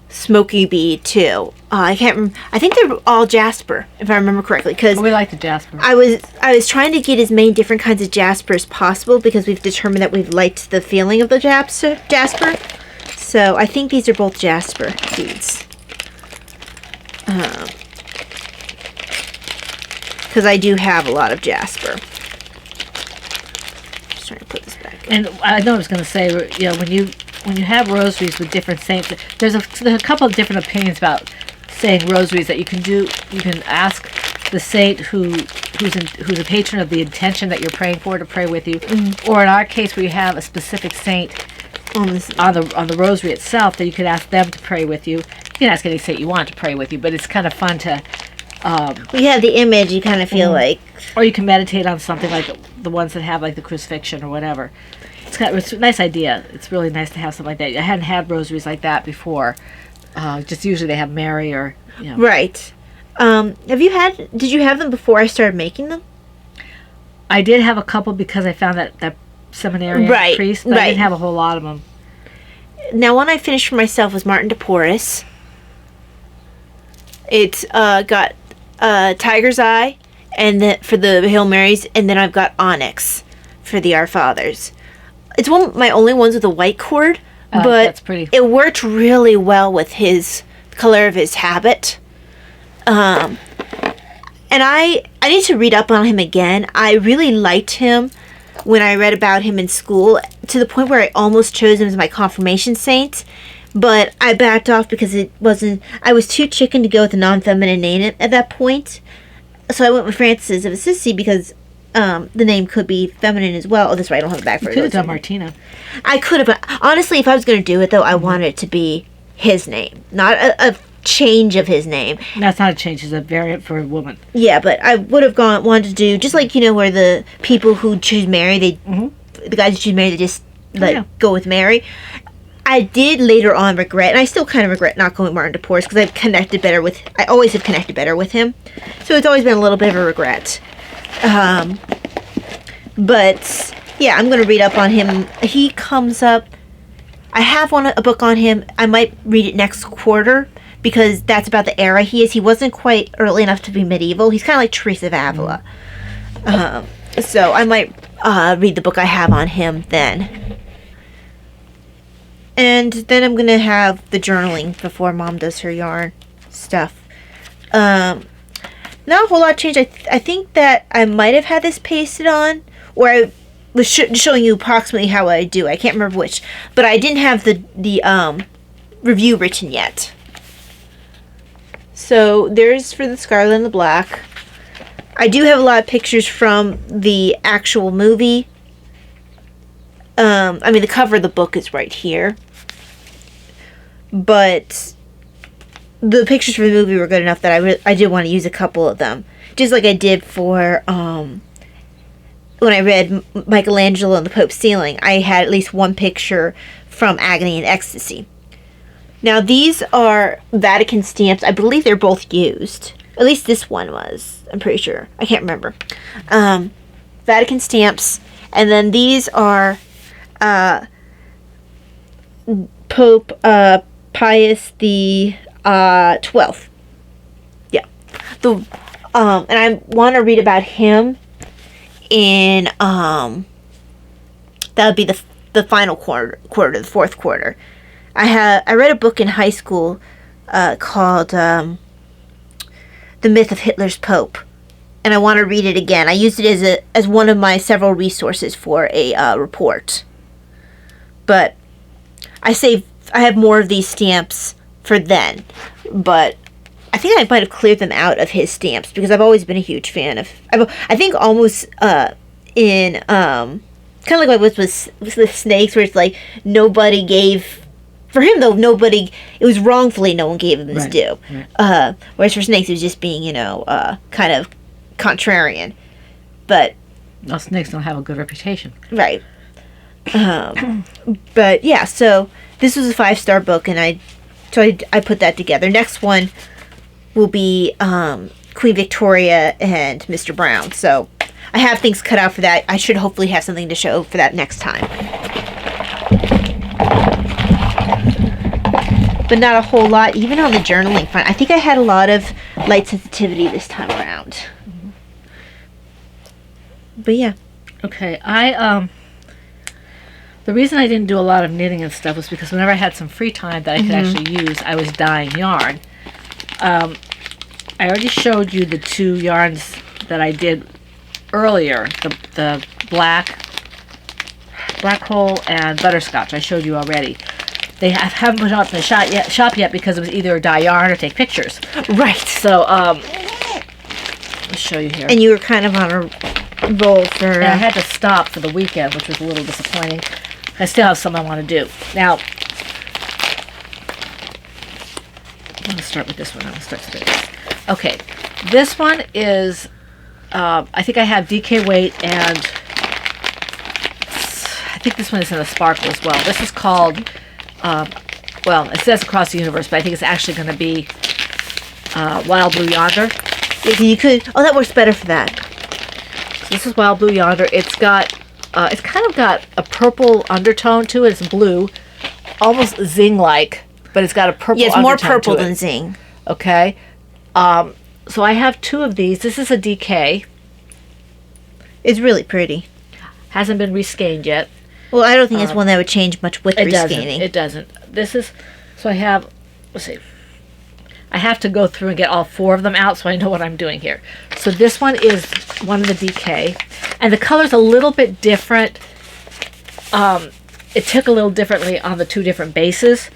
smoky bead too. I can't remember. I think they're all jasper, if I remember correctly. Because we like the jasper. I was trying to get as many different kinds of jasper as possible because we've determined that we've liked the feeling of the jasper. So I think these are both jasper beads. because I do have a lot of jasper. Just trying to put this back. And I know I was going to say, when you have rosaries with different saints, there's a couple of different opinions about saying rosaries that you can do. You can ask the saint who's a patron of the intention that you're praying for to pray with you, or in our case, where you have a specific saint on the rosary itself, that you could ask them to pray with you. You can ask any saint you want to pray with you, but it's kind of fun to. We have the image. You kind of feel like, or you can meditate on something like the ones that have like the crucifixion or whatever. It's a nice idea. It's really nice to have something like that. I hadn't had rosaries like that before. Just usually they have Mary or Right. Did you have them before I started making them? I did have a couple because I found that seminarian priest, but I didn't have a whole lot of them. Now, one I finished for myself was Martin de Porres. It's got Tiger's Eye for the Hail Marys, and then I've got Onyx for the Our Fathers. It's one of my only ones with a white cord, but that's pretty. It worked really well with his color of his habit. And I need to read up on him again. I really liked him when I read about him in school, to the point where I almost chose him as my confirmation saint, but I backed off because I was too chicken to go with a non-feminine name at that point. So I went with Francis of Assisi because the name could be feminine as well. Oh, that's right, I don't have it back for it. You could have done Martina. I could have, but honestly, if I was going to do it, though, I wanted it to be his name, not a change of his name. That's not a change, it's a variant for a woman. Yeah, but I would have wanted to do, just like, where the people who choose Mary, the guys who choose Mary, they just go with Mary. I did later on regret, and I still kind of regret not going with Martin de Porres, because I always have connected better with him. So it's always been a little bit of a regret. But yeah, I'm going to read up on him. He comes up, I have a book on him. I might read it next quarter, because that's about the era he is. He wasn't quite early enough to be medieval. He's kind of like Teresa of Avila. So I might read the book I have on him then. And then I'm going to have the journaling before Mom does her yarn stuff. Not a whole lot changed. I think that I might have had this pasted on, or I was showing you approximately how I do. I can't remember which. But I didn't have the review written yet. So there's for the Scarlet and the Black. I do have a lot of pictures from the actual movie. The cover of the book is right here. But the pictures from the movie were good enough that I did want to use a couple of them. Just like I did for when I read Michelangelo and the Pope's Ceiling. I had at least one picture from Agony and Ecstasy. Now, these are Vatican stamps. I believe they're both used. At least this one was. I'm pretty sure. I can't remember. Vatican stamps. And then these are Pope Pius the 12th. Yeah. And I want to read about him in that would be the final quarter, the fourth quarter. I read a book in high school called The Myth of Hitler's Pope, and I want to read it again. I used it as one of my several resources for a report. But I have more of these stamps for then, but I think I might have cleared them out of his stamps because I've always been a huge fan of. I think almost in kind of like what was with snakes, where it's like nobody gave. For him, though, it was wrongfully no one gave him his due. Right. Whereas for snakes, it was just being, kind of contrarian. But... Well, snakes don't have a good reputation. Right. But, yeah, so this was a 5-star book, and I put that together. Next one will be Queen Victoria and Mr. Brown. So I have things cut out for that. I should hopefully have something to show for that next time. But not a whole lot, even on the journaling front. I think I had a lot of light sensitivity this time around. Mm-hmm. But yeah. Okay, the reason I didn't do a lot of knitting and stuff was because whenever I had some free time that I could actually use, I was dyeing yarn. I already showed you the 2 yarns that I did earlier, the black hole and butterscotch I showed you already. They haven't put it up in the shop yet because it was either dye yarn or take pictures. Right. So I'll show you here. And you were kind of on a roll for... And I had to stop for the weekend, which was a little disappointing. I still have some I want to do. Now, I'm going to start with this one. I'm going to start with this. Okay, this one is, I think I have DK weight, and I think this one is in a sparkle as well. This is called, well, it says Across the Universe, but I think it's actually going to be Wild Blue Yonder. You could... Oh, that works better for that. So this is Wild Blue Yonder. It's got, it's kind of got a purple undertone to it. It's blue, almost zing-like, but it's got a purple undertone. Yeah, it's more purple than zing. Okay. So I have 2 of these. This is a DK. It's really pretty. Hasn't been reskeined yet. Well, I don't think it's one that would change much with rescanning. It doesn't. This is, so I have, let's see. I have to go through and get all 4 of them out so I know what I'm doing here. So this one is one of the DK. And the color's a little bit different. It took a little differently on the 2 different bases.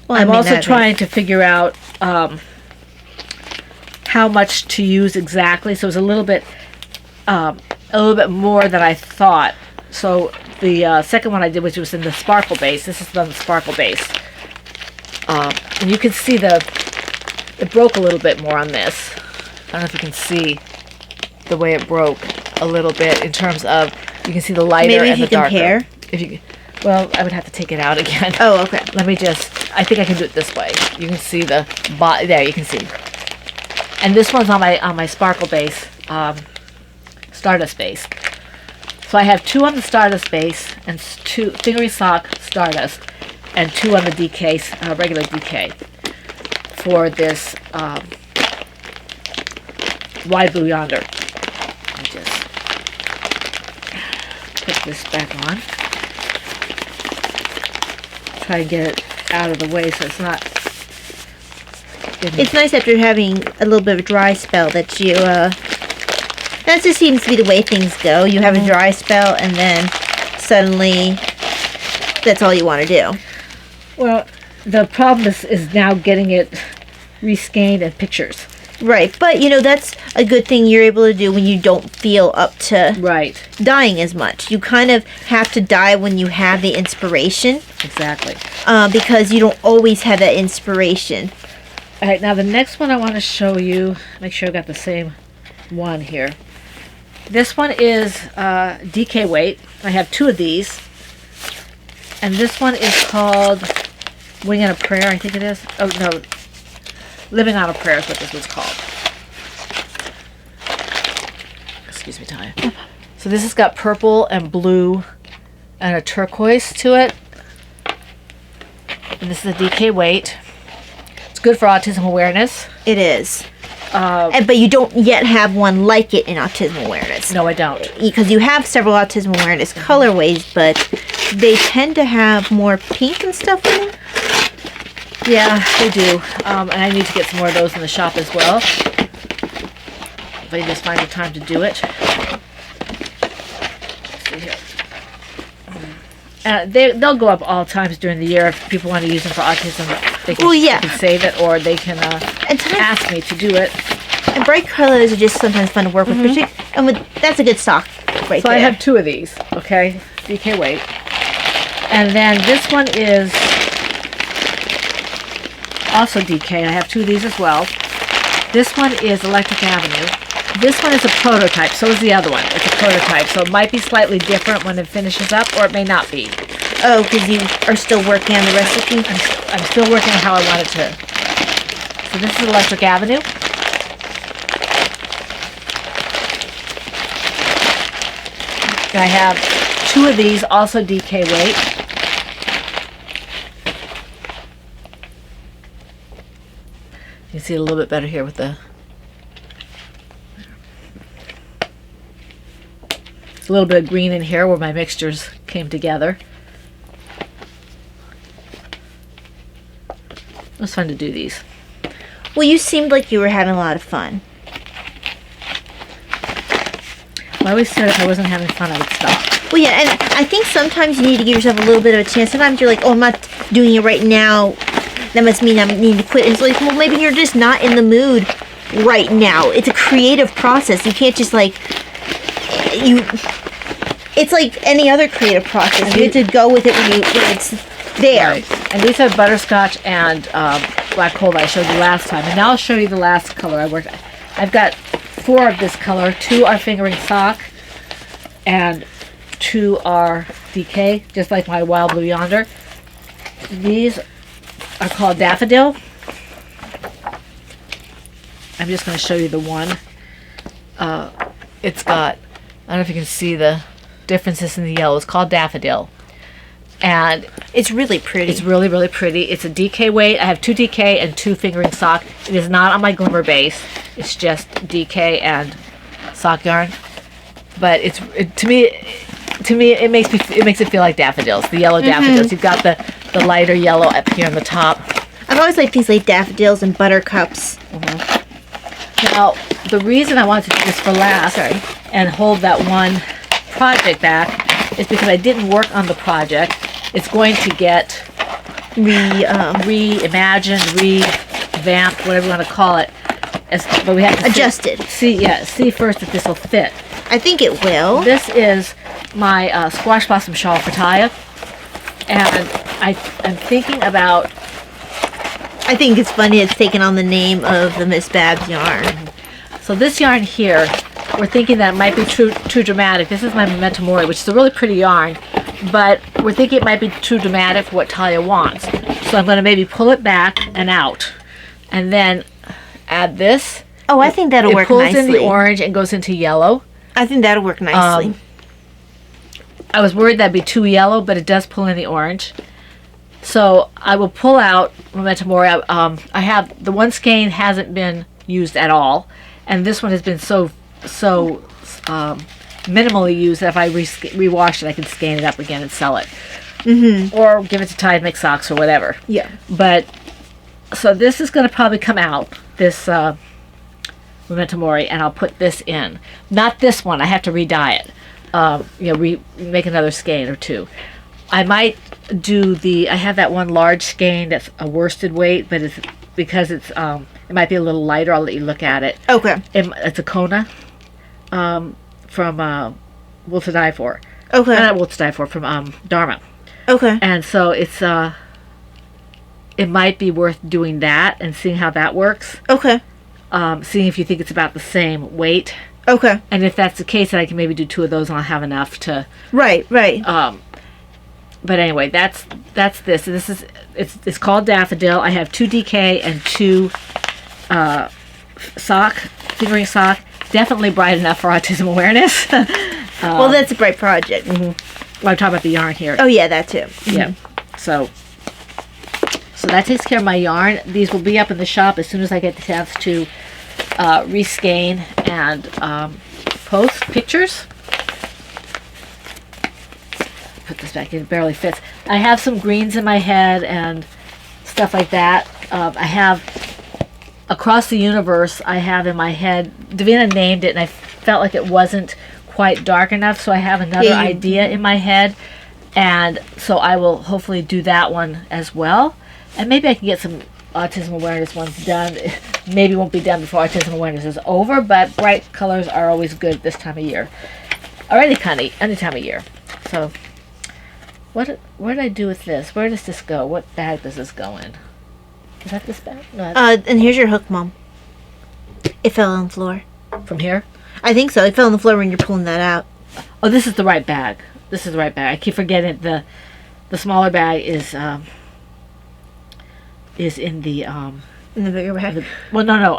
Well, I'm also trying to figure out how much to use exactly. So it's a little bit more than I thought. So the second one I did, which was in the sparkle base. This is on the sparkle base, and you can see it broke a little bit more on this. I don't know if you can see the way it broke a little bit in terms of you can see the lighter and the darker. Maybe if you compare. Well, I would have to take it out again. Oh, okay. Let me just, I think I can do it this way. You can see the there, you can see. And this one's on my sparkle base, Stardust base. So I have 2 on the Stardust base and 2 fingery sock Stardust and 2 on the DK, regular DK for this Wide Blue Yonder. Let me just put this back on. Try and get it out of the way so it's not... It's nice after having a little bit of a dry spell that you... that just seems to be the way things go. You have a dry spell and then suddenly that's all you want to do. Well, the problem is now getting it rescanned and pictures. Right, but you know, that's a good thing you're able to do when you don't feel up to dyeing as much. You kind of have to dye when you have the inspiration. Exactly. Because you don't always have that inspiration. All right, now the next one I want to show you, make sure I got the same one here. This one is DK weight. I have 2 of these. And this one is called Wing on a Prayer, I think it is. Oh, no. Living on a Prayer is what this was called. Excuse me, Tanya. So this has got purple and blue and a turquoise to it. And this is a DK weight. It's good for autism awareness. It is. But you don't yet have one like it in autism awareness. No, I don't. Because you have several autism awareness colorways, but they tend to have more pink and stuff in them. Yeah, they do. And I need to get some more of those in the shop as well. If I just find the time to do it. Let's see here. They'll go up all times during the year. If people want to use them for autism, they can save it, or they can ask me to do it. And bright colors are just sometimes fun to work with. And that's a good stock right so there. I have 2 of these, okay? DK weight. And then this one is also DK. I have 2 of these as well. This one is Electric Avenue. This one is a prototype, so is the other one. It's a prototype, so it might be slightly different when it finishes up, or it may not be. Oh, because you are still working on the recipe? I'm still working on how I want it to. So this is Electric Avenue. And I have 2 of these, also DK weight. You can see it a little bit better here with the... There's a little bit of green in here where my mixtures came together. It was fun to do these. Well, you seemed like you were having a lot of fun. I always said if I wasn't having fun, I would stop. Well, yeah, and I think sometimes you need to give yourself a little bit of a chance. Sometimes you're like, oh, I'm not doing it right now. That must mean I need to quit. And it's like, well, maybe you're just not in the mood right now. It's a creative process. You can't just like It's like any other creative process. You have to go with it when it's there. Right. And these are butterscotch and black coal that I showed you last time. And now I'll show you the last color I worked. I've got 4 of this color. 2 are fingering sock, and 2 are DK, just like my Wild Blue Yonder. These are called Daffodil. I'm just going to show you the one. It's got, I don't know if you can see the differences in the yellow. It's called Daffodil. And it's really pretty. It's really, really pretty. It's a DK weight. I have 2 DK and 2 fingering sock. It is not on my glimmer base. It's just DK and sock yarn. But to me it makes it feel like daffodils. The yellow daffodils. You've got the lighter yellow up here on the top. I've always liked these like daffodils and buttercups. Now, the reason I wanted to do this for last and hold that one project back is because I didn't work on the project. It's going to get reimagined, revamped, whatever you want to call it. But we have to adjusted. See first if this will fit. I think it will. This is my squash blossom shawl for Taya, and I'm thinking about. I think it's funny it's taken on the name of the Miss Babs yarn. So this yarn here, we're thinking that it might be too dramatic. This is my Memento Mori, which is a really pretty yarn, but we're thinking it might be too dramatic for what Talia wants. So I'm going to maybe pull it back and out, and then add this. Oh, I think that'll work nicely. It pulls in the orange and goes into yellow. I think that'll work nicely. I was worried that'd be too yellow, but it does pull in the orange. So I will pull out Memento Mori. I have the one skein hasn't been used at all, and this one has been so minimally used that if I rewash it, I can skein it up again and sell it, or give it to Tide, make socks or whatever. Yeah. But so this is going to probably come out, this Memento Mori, and I'll put this in. Not this one. I have to re-dye it. Make another skein or 2. I might do I have that one large skein that's a worsted weight, but because it might be a little lighter. I'll let you look at it. Okay. It's a Kona from Wool to Die For. Okay. Not Wool to Die For, from Dharma. Okay. And so it might be worth doing that and seeing how that works. Okay. Seeing if you think it's about the same weight. Okay. And if that's the case, then I can maybe do 2 of those and I'll have enough to. Right. But anyway, that's this. And this is it's called Daffodil. I have 2 DK and 2 fingering sock. Definitely bright enough for autism awareness. Well, that's a bright project. Well, I'm talking about the yarn here. Oh yeah, that too. Yeah. So that takes care of my yarn. These will be up in the shop as soon as I get the chance to reskein and post pictures. Put this back in, it barely fits. I have some greens in my head and stuff like that. I have Across the Universe, I have in my head, Davina named it and I felt like it wasn't quite dark enough, so I have another idea in my head, and so I will hopefully do that one as well, and maybe I can get some autism awareness ones done. Maybe it won't be done before autism awareness is over, but bright colors are always good this time of year, or any time of year. So what did I do with this? Where does this go? What bag does this go in? Is that this bag? No, and here's your hook, Mom. It fell on the floor. from here? I think so. It fell on the floor when you're pulling that out. Oh, this is the right bag. This is the right bag. I keep forgetting the smaller bag is in the In the bigger bag. well, no.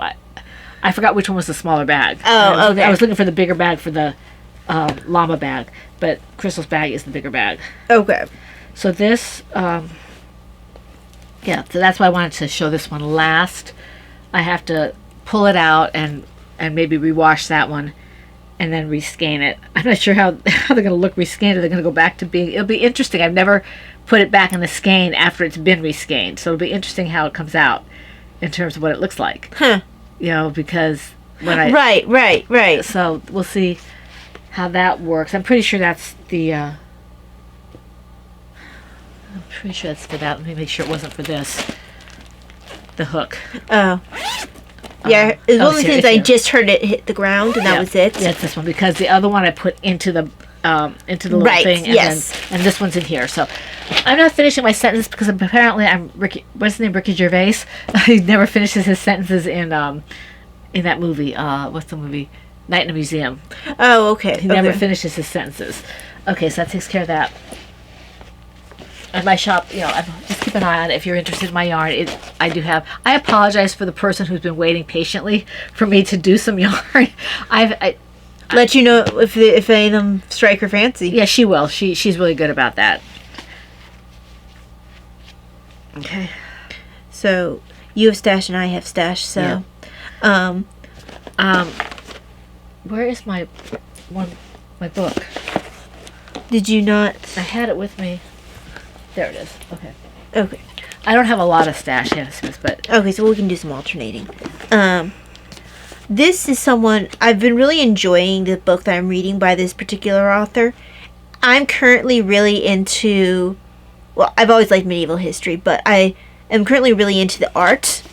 I forgot which one was the smaller bag. Oh, okay. I was looking for the bigger bag for the llama bag, but Crystal's bag is the bigger bag. Okay. So this, yeah, so that's why I wanted to show this one last. I have to pull it out and maybe rewash that one and then reskein it. I'm not sure how they're going to look reskeined. They're going to go back to being, it'll be interesting. I've never put it back in the skein after it's been reskeined. So it'll be interesting how it comes out in terms of what it looks like. Huh. You know, because when I... Right. So we'll see how that works. I'm pretty sure that's the. I'm pretty sure that's for that. Let me make sure it wasn't for this. The hook. Oh. Yeah, it was one of the things I here. just heard it hit the ground, and that was it. Yeah, it's this one because the other one I put into the little Right, thing, and yes. and this one's in here. So I'm not finishing my sentence because apparently I'm Ricky. What's his name? Ricky Gervais. He never finishes his sentences in that movie. What's the movie? Night in the Museum. Oh, okay. He never finishes his sentences. Okay, so that takes care of that. And my shop, just keep an eye on it if you're interested in my yarn. I apologize for the person who's been waiting patiently for me to do some yarn. Let you know if any of them strike her fancy. Yeah, she will. She's really good about that. Okay. So you have stash and I have stash. So, where is my book? did you not? I had it with me. There it is. Okay. Okay. I don't have a lot of stash, but Okay, so we can do some alternating. This is someone I've been really enjoying the book that I'm reading by this particular author. I'm currently really into, well, I've always liked medieval history, but I am currently really into the art.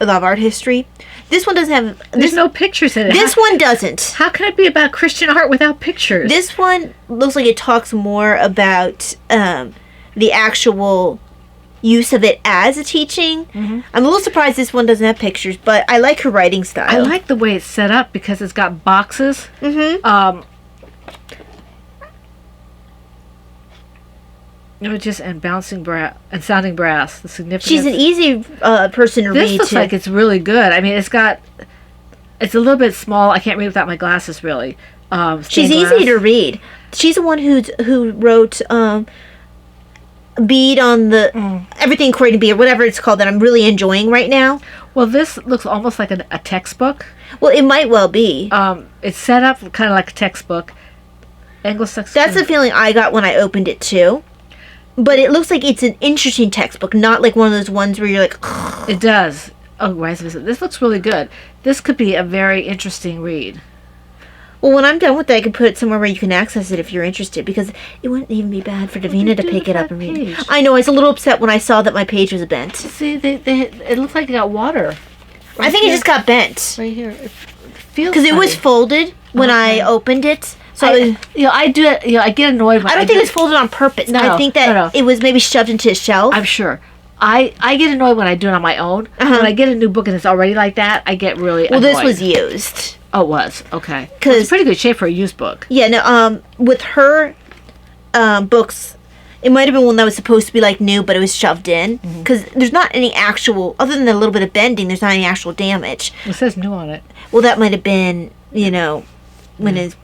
I love art history. This one doesn't have. there's no pictures in it. This one doesn't. How can it be about Christian art without pictures? This one looks like it talks more about the actual use of it as a teaching. Mm-hmm. I'm a little surprised this one doesn't have pictures, but I like her writing style. I like the way it's set up because it's got boxes. Mm-hmm. And bouncing brass and sounding brass. The significance. She's an easy person to This read looks too. like it's really good. I mean, it's a little bit small. I can't read without my glasses, really. She's easy to read. She's the one who wrote Bead on the Everything According to Bead, or whatever it's called, that I'm really enjoying right now. Well, this looks almost like a textbook. Well, it might well be. It's set up kind of like a textbook. Anglo-Saxon. That's the feeling I got when I opened it too. But it looks like it's an interesting textbook, not like one of those ones where you're like, It does. Oh, Rise of Islam. This looks really good. This could be a very interesting read. well, when I'm done with it, I can put it somewhere where you can access it if you're interested, because it wouldn't even be bad for Davina to do pick with it up that and read it. page? I know, I was a little upset when I saw that my page was bent. See, it looks like it got water. I think it just got bent. Right here. It feels Because it was funny. folded when I opened it. So I do it. I get annoyed when I don't think it's folded on purpose. No, I think that no. it was maybe shoved into a shelf. I'm sure. I get annoyed when I do it on my own. When I get a new book and it's already like that, I get really well, annoyed. this was used. Oh, it was. Okay. 'Cause- Well, it's pretty good shape for a used book. Yeah, no, with her books, it might have been one that was supposed to be like new, but it was shoved in. Because there's not any actual, other than a little bit of bending, there's not any actual damage. It says new on it. Well, that might have been, when it's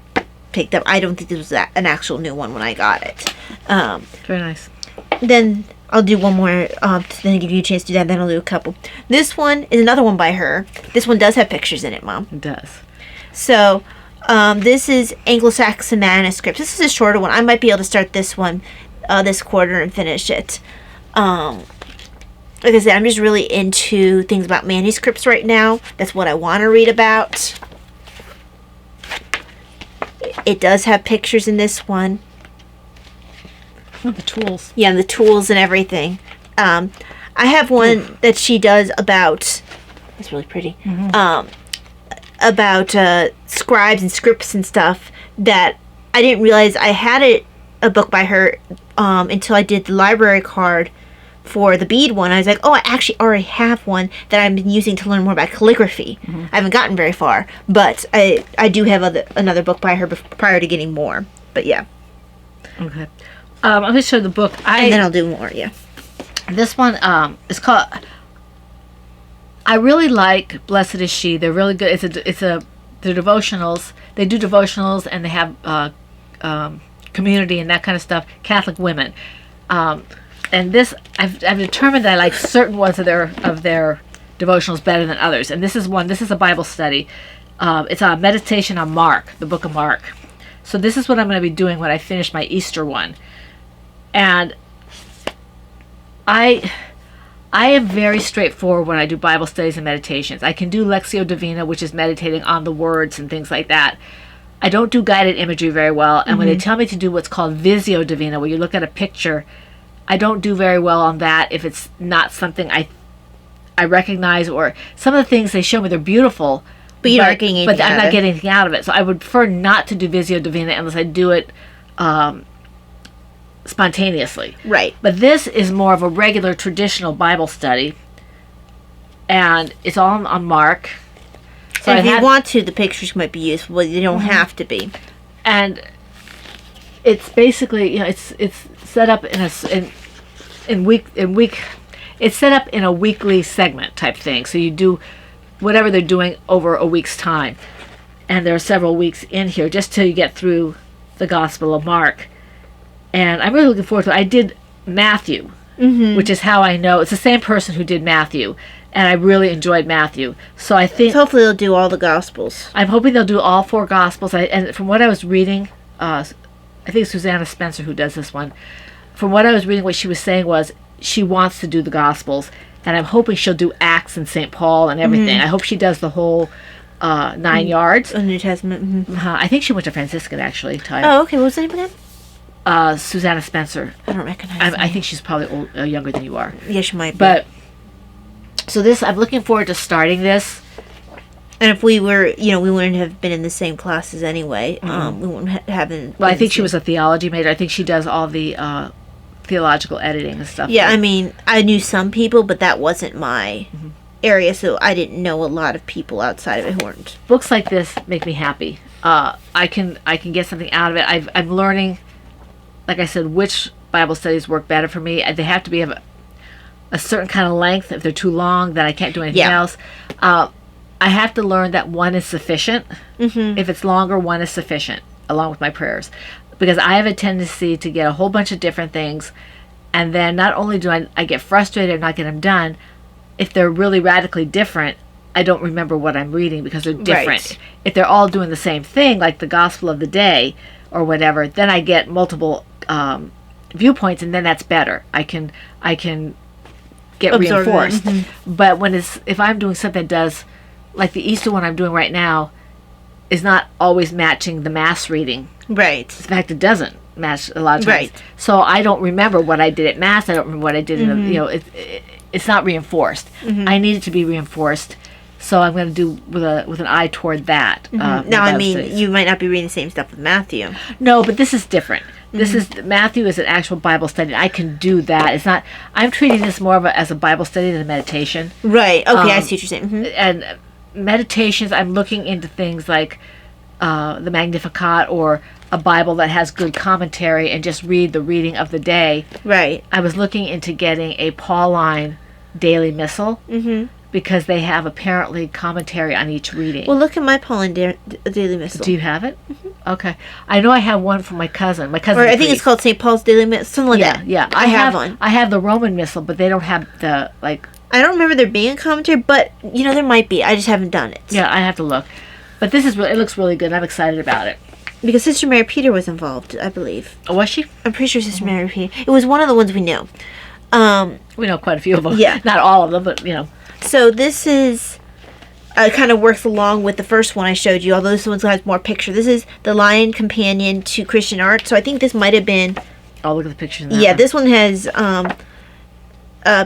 picked up. I don't think this was an actual new one when I got it. Very nice. Then I'll do one more to then give you a chance to do that. Then I'll do a couple. This one is another one by her. This one does have pictures in it, Mom. It does. So this is Anglo-Saxon manuscripts. This is a shorter one. I might be able to start this one this quarter and finish it. Like I said, I'm just really into things about manuscripts right now. That's what I want to read about. It does have pictures in this one. Oh, the tools. Yeah, and the tools and everything. I have one that she does about. It's really pretty. About scribes and scripts and stuff that I didn't realize I had a book by her until I did the library card for the bead one. I was like, oh, I actually already have one that I've been using to learn more about calligraphy. I haven't gotten very far, but I do have another book by her prior to getting more. But yeah. Okay. I'm going to show the book. And then I'll do more, yeah. This one is called. I really like Blessed Is She. They're really good. They're devotionals. They do devotionals and they have community and that kind of stuff. Catholic women. And this, I've determined that I like certain ones of their devotionals better than others. And this is one. This is a Bible study. It's a meditation on Mark, the book of Mark. So this is what I'm going to be doing when I finish my Easter one. And I am very straightforward when I do Bible studies and meditations. I can do Lectio Divina, which is meditating on the words and things like that. I don't do guided imagery very well, and when they tell me to do what's called Visio Divina, where you look at a picture, I don't do very well on that if it's not something I recognize, or some of the things they show me, they're beautiful, But you're not getting anything but I'm out not of it. getting anything out of it. So I would prefer not to do Visio Divina unless I do it spontaneously. Right. But this is more of a regular traditional Bible study, and it's all on Mark. So And if I you had- want to, the pictures might be useful, but they don't have to be. and it's basically, it's set up in week. It's set up in a weekly segment type thing. So you do whatever they're doing over a week's time, and there are several weeks in here just till you get through the Gospel of Mark. And I'm really looking forward to it. I did Matthew, which is how I know it's the same person who did Matthew, and I really enjoyed Matthew. So I think So hopefully they'll do all the Gospels. I'm hoping they'll do all 4 Gospels. And from what I was reading, I think Susanna Spencer who does this one. From what I was reading, what she was saying was she wants to do the Gospels, and I'm hoping she'll do Acts and St. Paul and everything. I hope she does the whole 9 yards. The New Testament. I think she went to Franciscan, actually. Oh, okay. What was the name again? Susanna Spencer. I don't recognize I think she's probably younger than you are. Yeah, she might be. But so this, I'm looking forward to starting this. And if we were, we wouldn't have been in the same classes anyway. We wouldn't have been. Well, I think she was a theology major. I think she does all the theological editing and stuff. Yeah, I mean, I knew some people, but that wasn't my area, so I didn't know a lot of people outside of it who weren't. Books like this make me happy. I can get something out of it. I'm learning, like I said, which Bible studies work better for me. They have to be of a certain kind of length. If they're too long, then I can't do anything else. I have to learn that one is sufficient. If it's longer, one is sufficient, along with my prayers. Because I have a tendency to get a whole bunch of different things, and then not only do I get frustrated and not get them done, if they're really radically different, I don't remember what I'm reading because they're different. Right. If they're all doing the same thing, like the Gospel of the Day or whatever, then I get multiple viewpoints, and then that's better. I can get Absorb it. reinforced. But if I'm doing something that does, like the Easter one I'm doing right now, is not always matching the Mass reading. Right. In fact, it doesn't match a lot of times. Right. So I don't remember what I did at Mass. I don't remember what I did in the, it's not reinforced. I need it to be reinforced. So I'm going to do with an eye toward that. Now, I mean, you might not be reading the same stuff with Matthew. No, but this is different. This is Matthew is an actual Bible study. I can do that. It's not. I'm treating this more as a Bible study than a meditation. Right. Okay, I see what you're saying. And meditations, I'm looking into things like the Magnificat or a Bible that has good commentary and just read the reading of the day. Right. I was looking into getting a Pauline daily missal because they have apparently commentary on each reading. Well, look at my Pauline Daily Missal. Do you have it? Okay. I know I have one from my cousin. My cousin. Or I think it's called St. Paul's Daily Missal. Something like that. Yeah. I have one. I have the Roman missal, but they don't have the like. I don't remember there being a commentary, but there might be. I just haven't done it. Yeah, I have to look. But this is it looks really good. I'm excited about it. Because Sister Mary Peter was involved, I believe. Oh, was she? I'm pretty sure Sister Mary Peter. It was one of the ones we knew. We know quite a few of them. Yeah. Not all of them, but So this is kind of works along with the first one I showed you, although this one has more picture. This is the Lion Companion to Christian Art. So I think this might have been. Oh, look at the pictures. In that Yeah, one. this one has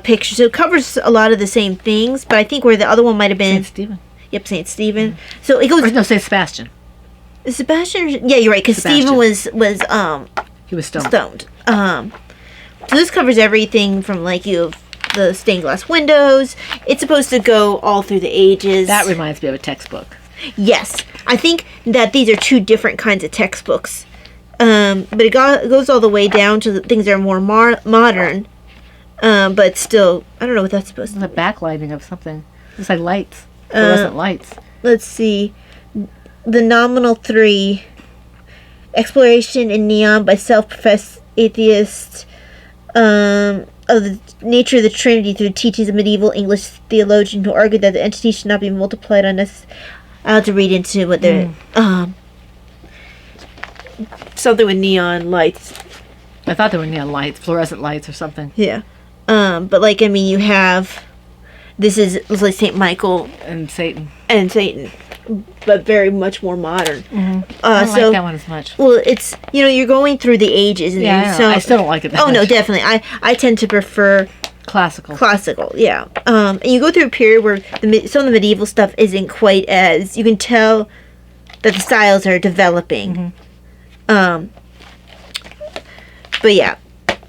pictures. So it covers a lot of the same things, but I think where the other one might have been. Saint Stephen. Yep, Saint Stephen. So it goes. Or no, Saint Sebastian. Sebastian. Yeah, you're right. Because Stephen was He was stoned. stoned. So this covers everything from the stained glass windows. It's supposed to go all through the ages. That reminds me of a textbook. Yes, I think that these are 2 different kinds of textbooks. But it goes all the way down to the things that are more modern. But still, I don't know what that's supposed to be. It's a backlighting of something. It's like lights. Fluorescent lights. Let's see. The Nominal 3. Exploration in Neon by self-professed atheist of the nature of the Trinity through the teachings of medieval English theologian who argued that the entity should not be multiplied unnecessarily. I'll have to read into what they're... something with neon lights. I thought they were neon lights, fluorescent lights or something. Yeah. But you have... This is like St. Michael And Satan. and Satan. but very much more modern. I don't like that one as much. Well, it's, you're going through the ages. And Yeah, I still don't like it that much. Oh, no, definitely. I tend to prefer classical, yeah. And you go through a period where some of the medieval stuff isn't quite as, you can tell that the styles are developing. But yeah,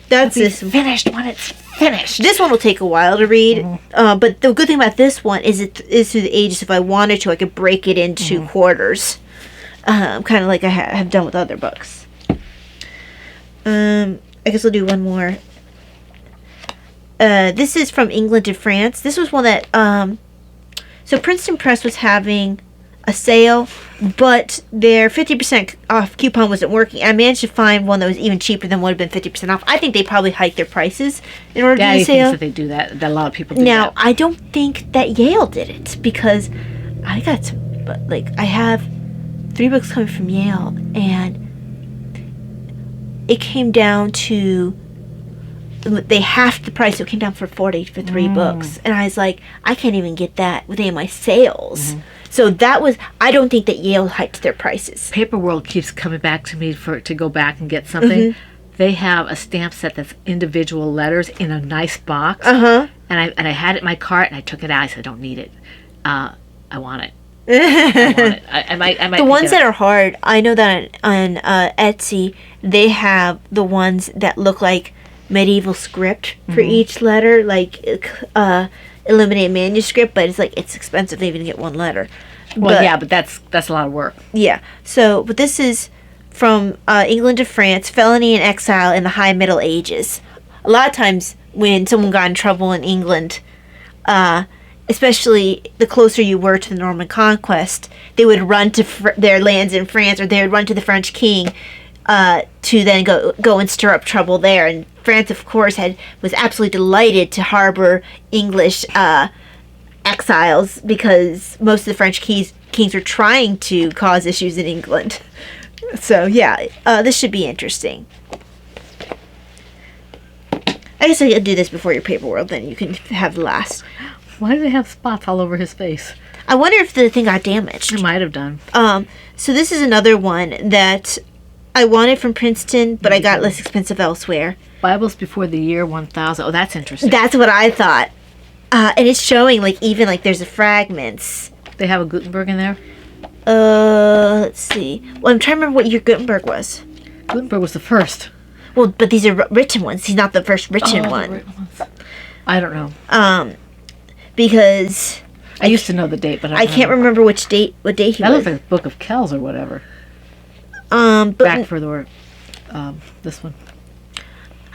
that's this. Finished when it's finished. This one will take a while to read, but the good thing about this one is it is through the ages. If I wanted to, I could break it into quarters, kind of like I have done with other books. I guess I'll do one more. This is from England to France. This was one that, so Princeton Press was having a sale, but their 50% off coupon wasn't working. I managed to find one that was even cheaper than would have been 50% off. I think they probably hiked their prices in order to do the sale. Thinks that they do that. That a lot of people do now, that. I don't think that Yale did it, because I got some, I have 3 books coming from Yale, and it came down to, they halved the price, so it came down for $40 for 3 books. And I was like, I can't even get that with any of my sales. So that was, I don't think that Yale hiked their prices. Paper World keeps coming back to me to go back and get something. They have a stamp set that's individual letters in a nice box. And I had it in my cart, and I took it out. I said, I don't need it. I want it. I want it. I might The ones that are hard, I know that on Etsy, they have the ones that look like medieval script for each letter, like illuminated manuscript, but it's expensive to even get one letter. But that's a lot of work. Yeah. So, but this is from England to France, felony and exile in the High Middle Ages. A lot of times when someone got in trouble in England, especially the closer you were to the Norman conquest, they would run to their lands in France, or they would run to the French king to then go and stir up trouble there. And France, of course, was absolutely delighted to harbor English exiles, because most of the French kings were trying to cause issues in England. So yeah, this should be interesting. I guess I could do this before your Paper World, then you can have the last. Why do they have spots all over his face? I wonder if the thing got damaged. It might have done. So this is another one that I wanted from Princeton, but I got less expensive elsewhere. Bibles before the year 1000. Oh, that's interesting. That's what I thought. And it's showing, there's a fragments. They have a Gutenberg in there? Let's see. Well, I'm trying to remember what year Gutenberg was. Gutenberg was the first. Well, but these are written ones. He's not the first written one. The written ones. I don't know. Because I used to know the date, but I can't remember what date he was. That looks like the Book of Kells or whatever. But back further, this one.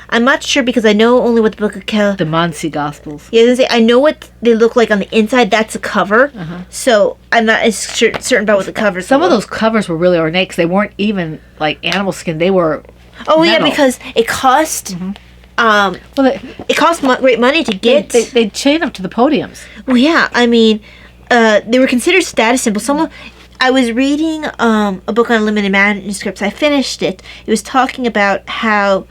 I'm not sure, because I know only what the Book of Kells. The Muncie Gospels. Yeah, I was gonna say, I know what they look like on the inside. That's a cover. So I'm not as certain about what the covers. Some of those covers were really ornate, because they weren't even like animal skin. They were. Oh metal. Yeah, because it cost. It cost great money to get. They chain them to the podiums. Well, yeah. I mean, they were considered status symbols. I was reading a book on limited manuscripts. I finished it. It was talking about how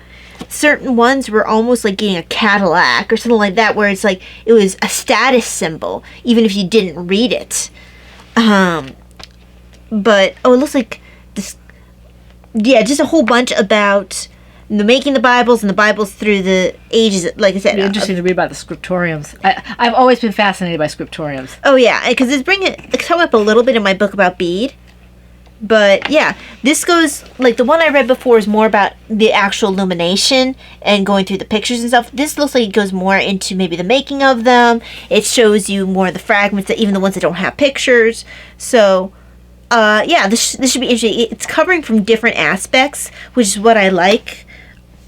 certain ones were almost like getting a Cadillac or something like that, where it's like it was a status symbol even if you didn't read it. But it looks like this. Yeah, just a whole bunch about the making the Bibles and the Bibles through the ages. Like I said, It'd be interesting to read about the scriptoriums. I've always been fascinated by scriptoriums. Oh yeah, because it's coming up a little bit in my book about bead. But yeah, this goes, like the one I read before is more about the actual illumination and going through the pictures and stuff. This looks like it goes more into maybe the making of them. It shows you more of the fragments, that even the ones that don't have pictures. So yeah, this should be interesting. It's covering from different aspects, which is what I like.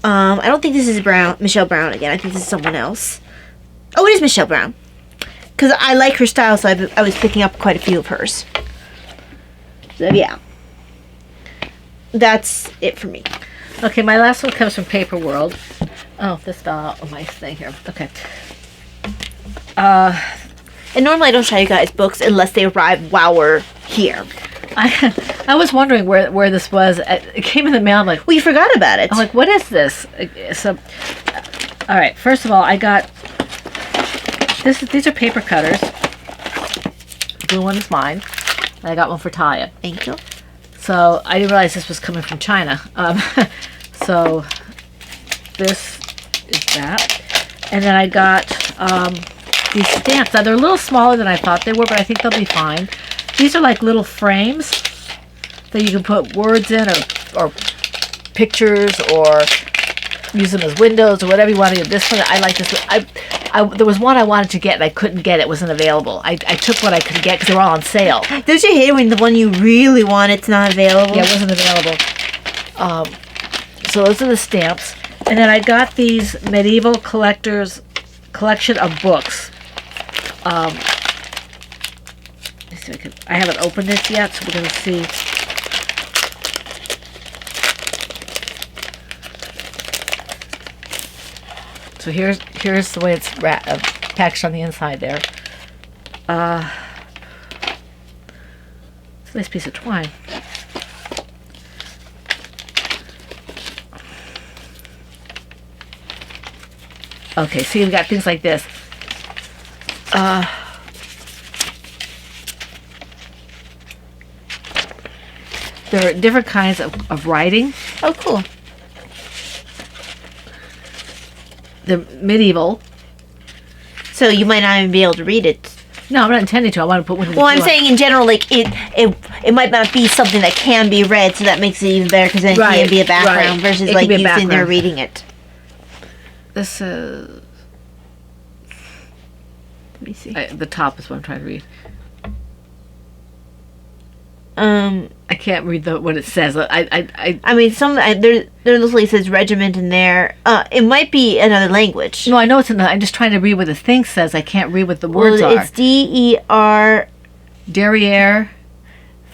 I don't think this is Michelle Brown again. I think this is someone else. Oh, it is Michelle Brown. Because I like her style, so I was picking up quite a few of hers. So yeah. That's it for me. Okay, my last one comes from Paper World. Oh, this fell out of my thing here. Okay. And normally I don't show you guys books unless they arrive while we're here. I was wondering where this was. It came in the mail. I'm like, well, you forgot about it. I'm like, what is this? So, all right. First of all, I got this. These are paper cutters. The blue one is mine. And I got one for Taya. Thank you. So I didn't realize this was coming from China. So this is that. And then I got these stamps. Now they're a little smaller than I thought they were, but I think they'll be fine. These are like little frames that you can put words in, or pictures, or use them as windows, or whatever you want to do. This one, I like this. There was one I wanted to get and I couldn't get. It wasn't available. I took what I could get because they were all on sale. Don't you hate it when the one you really want it's not available? Yeah, it wasn't available. So those are the stamps. And then I got these medieval collectors collection of books. Let me see if I haven't opened this yet, so we're going to see. So here's the way it's packaged on the inside there. It's a nice piece of twine. Okay, so you've got things like this. There are different kinds of writing. Oh, cool. They're medieval. So you might not even be able to read it. No, I'm not intending to. I want to put one of the Well, I'm saying in general, like it might not be something that can be read, so that makes it even better because then it can be a background versus like you sitting there reading it. This Let me see. The top is what I'm trying to read. I can't read what it says. I mean, there literally says regiment in there. It might be another language. No, I know it's another. I'm just trying to read what the thing says. I can't read what the words are. It's DER. Derriere.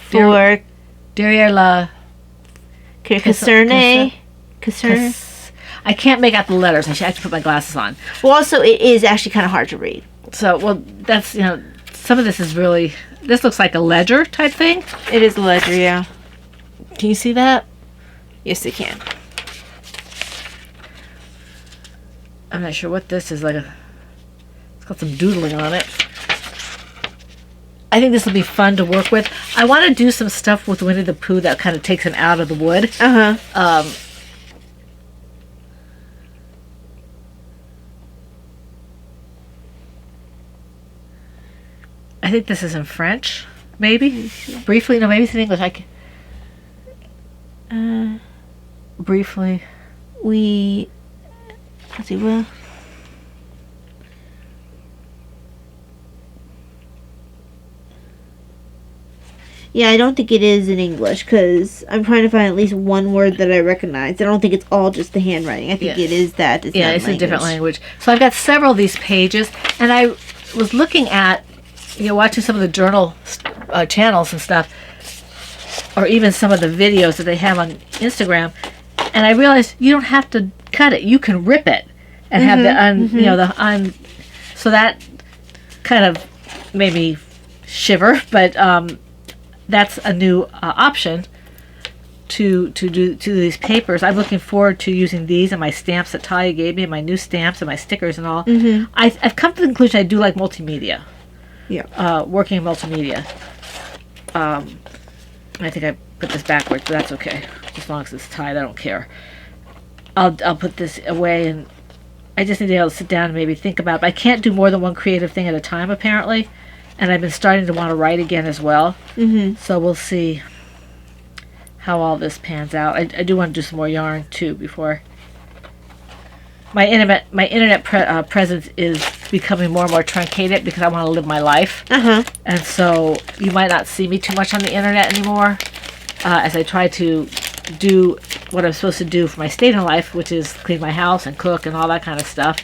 For. Derriere la. Concerne. I can't make out the letters. I should have to put my glasses on. Well, also, it is actually kind of hard to read. So, well, that's, some of this is really, this looks like a ledger type thing. It is a ledger, yeah. Can you see that? Yes, I can. I'm not sure what this is. It's got some doodling on it. I think this will be fun to work with. I want to do some stuff with Winnie the Pooh that kind of takes him out of the wood. Uh-huh. I think this is in French, maybe. Briefly, no, maybe it's in English. Briefly. Let's see, well. Yeah, I don't think it is in English because I'm trying to find at least one word that I recognize. I don't think it's all just the handwriting. I think it is that. It's it's a different language. So I've got several of these pages, and I was looking at, watching some of the journal channels and stuff, or even some of the videos that they have on Instagram, and I realized you don't have to cut it. You can rip it and have the so that kind of made me shiver, but that's a new option to do these papers. I'm looking forward to using these and my stamps that Talia gave me, and my new stamps and my stickers and all. I've come to the conclusion I do like multimedia. Yeah. Working in multimedia. I think I put this backwards, but that's okay. As long as it's tied, I don't care. I'll put this away, and I just need to be able to sit down and maybe think about it. But I can't do more than one creative thing at a time, apparently. And I've been starting to want to write again as well. So we'll see how all this pans out. I do want to do some more yarn too before. My internet presence is becoming more and more truncated because I want to live my life. And so you might not see me too much on the internet anymore as I try to do what I'm supposed to do for my state-in life, which is clean my house and cook and all that kind of stuff,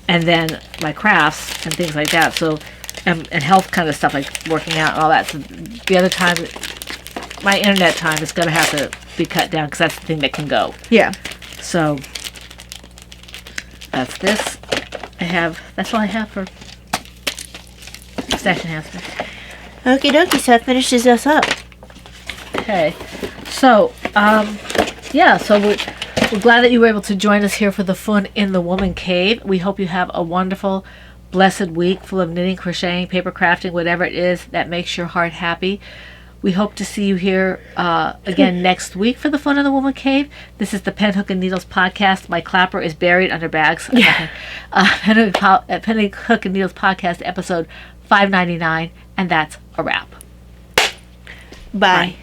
and then my crafts and things like that. So and health kind of stuff like working out and all that. So the other time, my internet time is going to have to be cut down because that's the thing that can go. Yeah. So that's this. That's all I have for stash enhancement. Okie dokie, so that finishes us up. Okay. So, so we're glad that you were able to join us here for the fun in the Woman Cave. We hope you have a wonderful, blessed week full of knitting, crocheting, paper crafting, whatever it is that makes your heart happy. We hope to see you here again next week for the Fun of the Woman Cave. This is the Pen, Hook, and Needles podcast. My clapper is buried under bags. Yeah. Pen, Hook, and Needles podcast, episode 599, and that's a wrap. Bye. Bye.